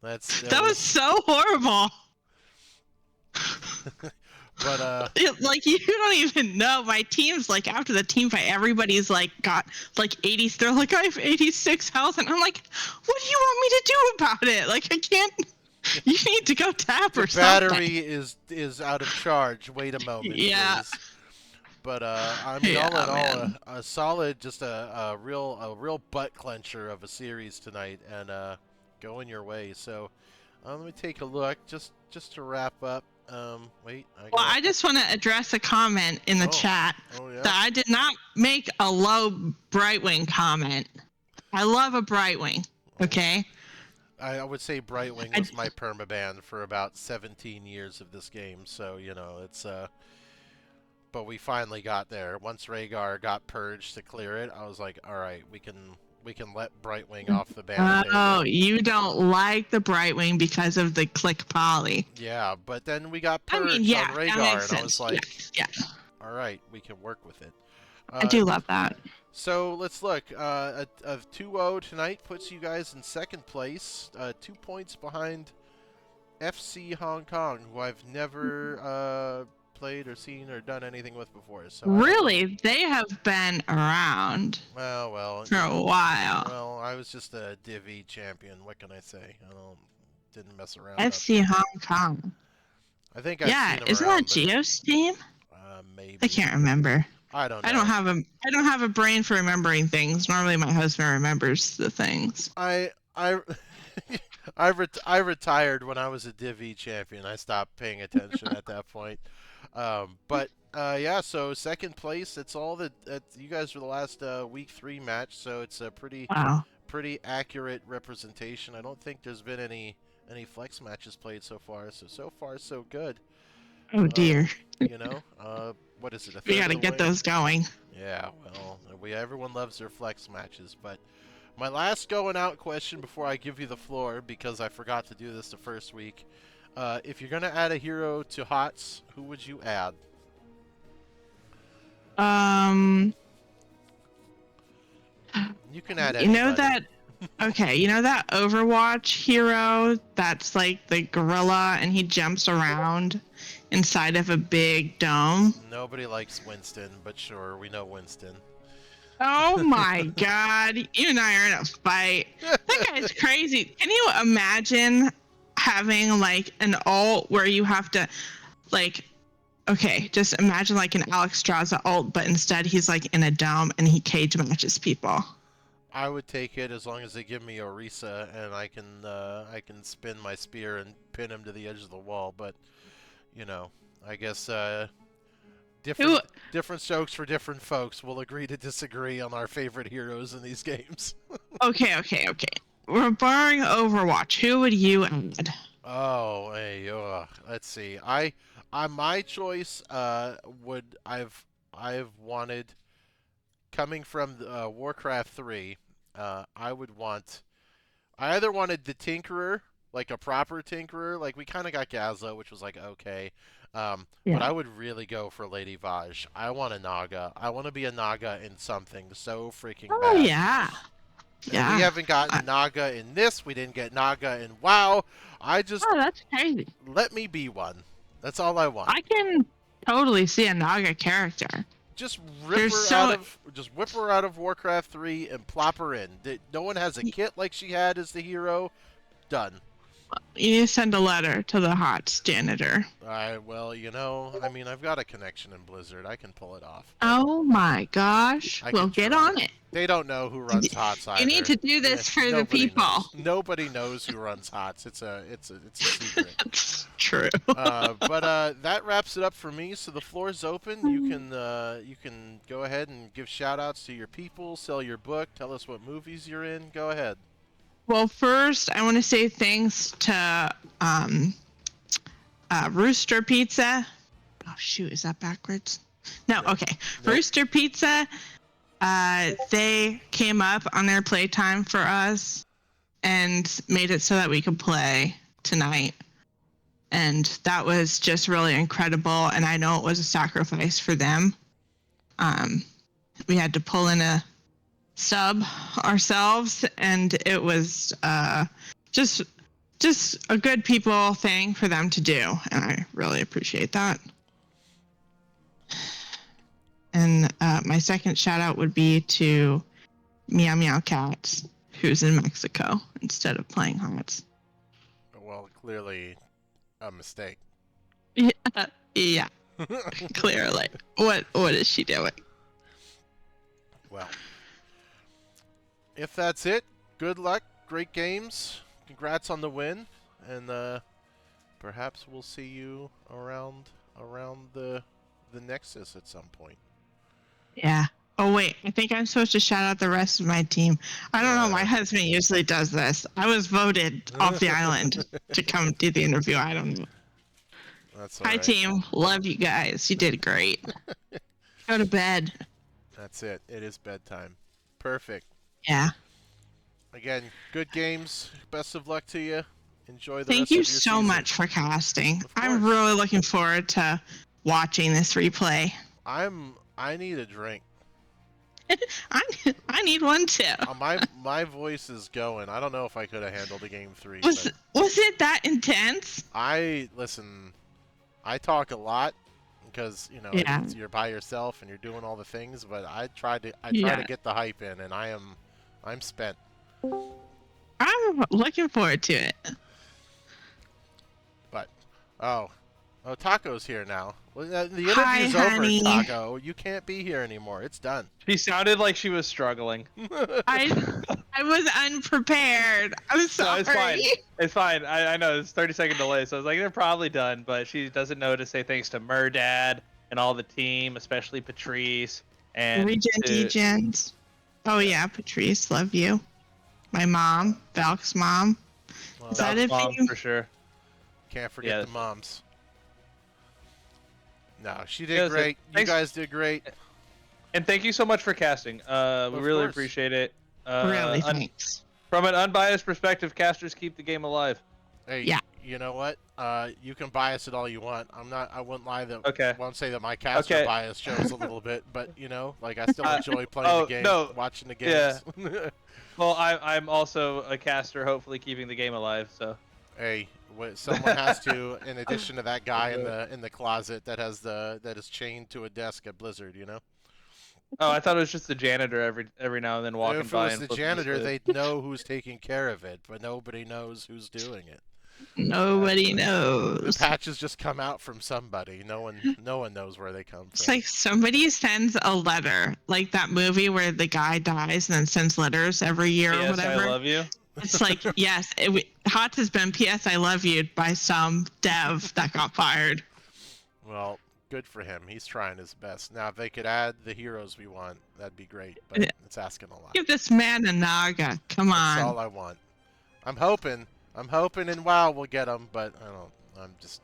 That was so horrible. But you don't even know. My team's like, after the team fight, everybody's like got like 80s. They're like, I have 86 health, and I'm like, what do you want me to do about it? Like, I can't. You need to go tap or something. The battery is out of charge. Wait a moment. Yeah. Please. But I mean, all in all, a solid, just a real butt clencher of a series tonight, and going your way. So let me take a look just to wrap up. Wait. I just want to address a comment in the chat that I did not make a low Brightwing comment. I love a Brightwing. Okay. I would say Brightwing was my permaban for about 17 years of this game, so it's but we finally got there. Once Rhaegar got purged to clear it, I was like, all right, we can We can let Brightwing off the ban Oh, table. you don't like the Brightwing because of the click poly. Yeah, but then we got I mean, Purge on yeah, that Rhaegar, makes and I was sense. like, Yeah, all right, we can work with it. I do love that. So let's look. A 2-0 tonight puts you guys in second place, 2 points behind FC Hong Kong, who I've never played or seen or done anything with before. So Really, they have been around well, for a while. well, I was just a Div champion. What can I say? Didn't mess around. FC Hong Kong. I think I've Yeah, seen them isn't around, that Geo's team? maybe. I can't remember. I don't know. I don't have a brain for remembering things. Normally, my husband remembers the things. I I retired when I was a Div champion. I stopped paying attention at that point. But yeah, so second place. It's all that you guys were the last week 3 match, so it's a pretty Wow. accurate representation. I don't think there's been any flex matches played so far. So far so good. Oh dear. You know, what is it? We gotta get those going. Yeah, well, everyone loves their flex matches, but my last going out question before I give you the floor, because I forgot to do this the first week. If you're gonna add a hero to HOTS, who would you add? You can add anybody. You know that. Okay, you know that Overwatch hero that's like the gorilla and he jumps around inside of a big dome? Nobody likes Winston, but sure, we know Winston. Oh my god, you and I are in a fight. That guy's crazy. Can you imagine having like an ult where you have to like, okay, just imagine like an Alex Straza ult, but instead he's like in a dome and he cage matches people. I would take it as long as they give me Orisa and I can spin my spear and pin him to the edge of the wall. But you know, I guess different strokes for different folks. We'll agree to disagree on our favorite heroes in these games. Okay. We're barring Overwatch. Who would you add? Oh, hey, let's see. My choice I've wanted, coming from Warcraft 3, I either wanted the Tinkerer, like a proper Tinkerer, like we kind of got Gazla, which was like okay, but I would really go for Lady Vaj. I want a Naga. I want to be a Naga in something so freaking bad. Oh yeah. Yeah. We haven't gotten Naga in this. We didn't get Naga in WoW. Oh, that's crazy. Let me be one. That's all I want. I can totally see a Naga character. Just whip her out of Warcraft 3 and plop her in. No one has a kit like she had as the hero. Done. You need to send a letter to the HOTS janitor. Well, you know, I mean, I've got a connection in Blizzard. I can pull it off. Oh my gosh. Well, get on it. They don't know who runs HOTS either. You need to do this for the people. Nobody knows who runs HOTS. It's a secret. That's true. But that wraps it up for me. So the floor is open. You can go ahead and give shout outs to your people, sell your book, tell us what movies you're in. Go ahead. Well, first, I want to say thanks to Rooster Pizza. Oh, shoot. Is that backwards? No, okay. Nope. Rooster Pizza. They came up on their playtime for us and made it so that we could play tonight. And that was just really incredible. And I know it was a sacrifice for them. We had to pull in a sub ourselves, and it was just a good people thing for them to do, and I really appreciate that. And my second shout out would be to Meow Meow Cats, who's in Mexico instead of playing HOTS. Well, clearly a mistake. Yeah. Clearly. What is she doing? Well, if that's it, good luck, great games, congrats on the win, and perhaps we'll see you around the Nexus at some point. Yeah. Oh wait, I think I'm supposed to shout out the rest of my team. I don't know, my husband usually does this. I was voted off the island to come do the interview. I don't know. That's all Hi right. Team, love you guys. You did great. Go to bed. That's it. It is bedtime. Perfect. Yeah. Again, good games. Best of luck to you. Enjoy the Thank rest you of your so season. much for casting. Of I'm course. really looking forward to watching this replay. I need a drink. I need one too. My voice is going. I don't know if I could have handled a game 3, Was but was it that intense? listen. I talk a lot because Yeah. you're by yourself and you're doing all the things. But I try to Yeah. get the hype in, and I'm spent. I'm looking forward to it. But oh, Taco's here now. Well, the Hi, interview's over, honey. Taco. You can't be here anymore. It's done. She sounded like she was struggling. I was unprepared. I'm sorry. No, it's fine. It's fine. I know it's 30-second delay, so I was like, they're probably done. But she doesn't know to say thanks to Murdad and all the team, especially Patrice and Regen Degens. Oh yeah, Patrice, love you. My mom, Valk's mom. Well, Is that it for mom you? for sure. can't forget Yeah. the moms. No, she Yeah, did so great. You thanks- guys did great. And thank you so much for casting. We really course. appreciate it. Really, thanks. From an unbiased perspective, casters keep the game alive. Hey, Yeah. you know what? You can bias it all you want. I wouldn't lie that. Okay. Won't say that my caster Okay. bias shows a little bit, but like I still enjoy playing the game, no. watching the games. Well, I'm also a caster, hopefully keeping the game alive. So. Hey, someone has to, in addition to that guy in the closet that is chained to a desk at Blizzard. Oh, I thought it was just the janitor every now and then walking If it by. was and the flipping janitor, his they'd know who's taking care of it, but nobody knows who's doing it. Nobody The knows. patches just come out from somebody. No one knows where they come It's from. like somebody sends a letter, like that movie where the guy dies and then sends letters every year or P.S. whatever. I love you. It's like, yes, Hot has been P.S. I love you by some dev that got fired. Well, good for him. He's trying his best. Now, if they could add the heroes we want, that'd be great. But Yeah. it's asking a lot. Give this man a Naga. Come That's on. all I want. I'm hoping in WoW we'll get him, but I don't. I'm just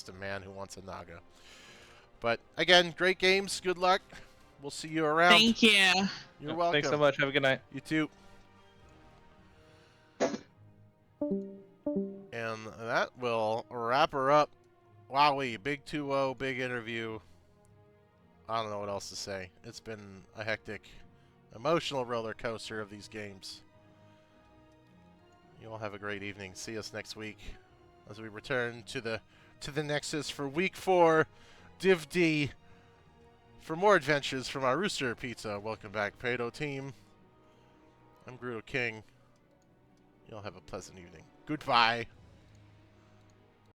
a man who wants a Naga. But again, great games. Good luck. We'll see you around. Thank you. You're welcome. Thanks so much. Have a good night. You too. And that will wrap her up. Wowee, big 2-0, big interview. I don't know what else to say. It's been a hectic, emotional roller coaster of these games. You all have a great evening. See us next week as we return to the Nexus for Week 4, Div D. For more adventures from our Rooster Pizza. Welcome back, Pado team. I'm Grudo King. You all have a pleasant evening. Goodbye.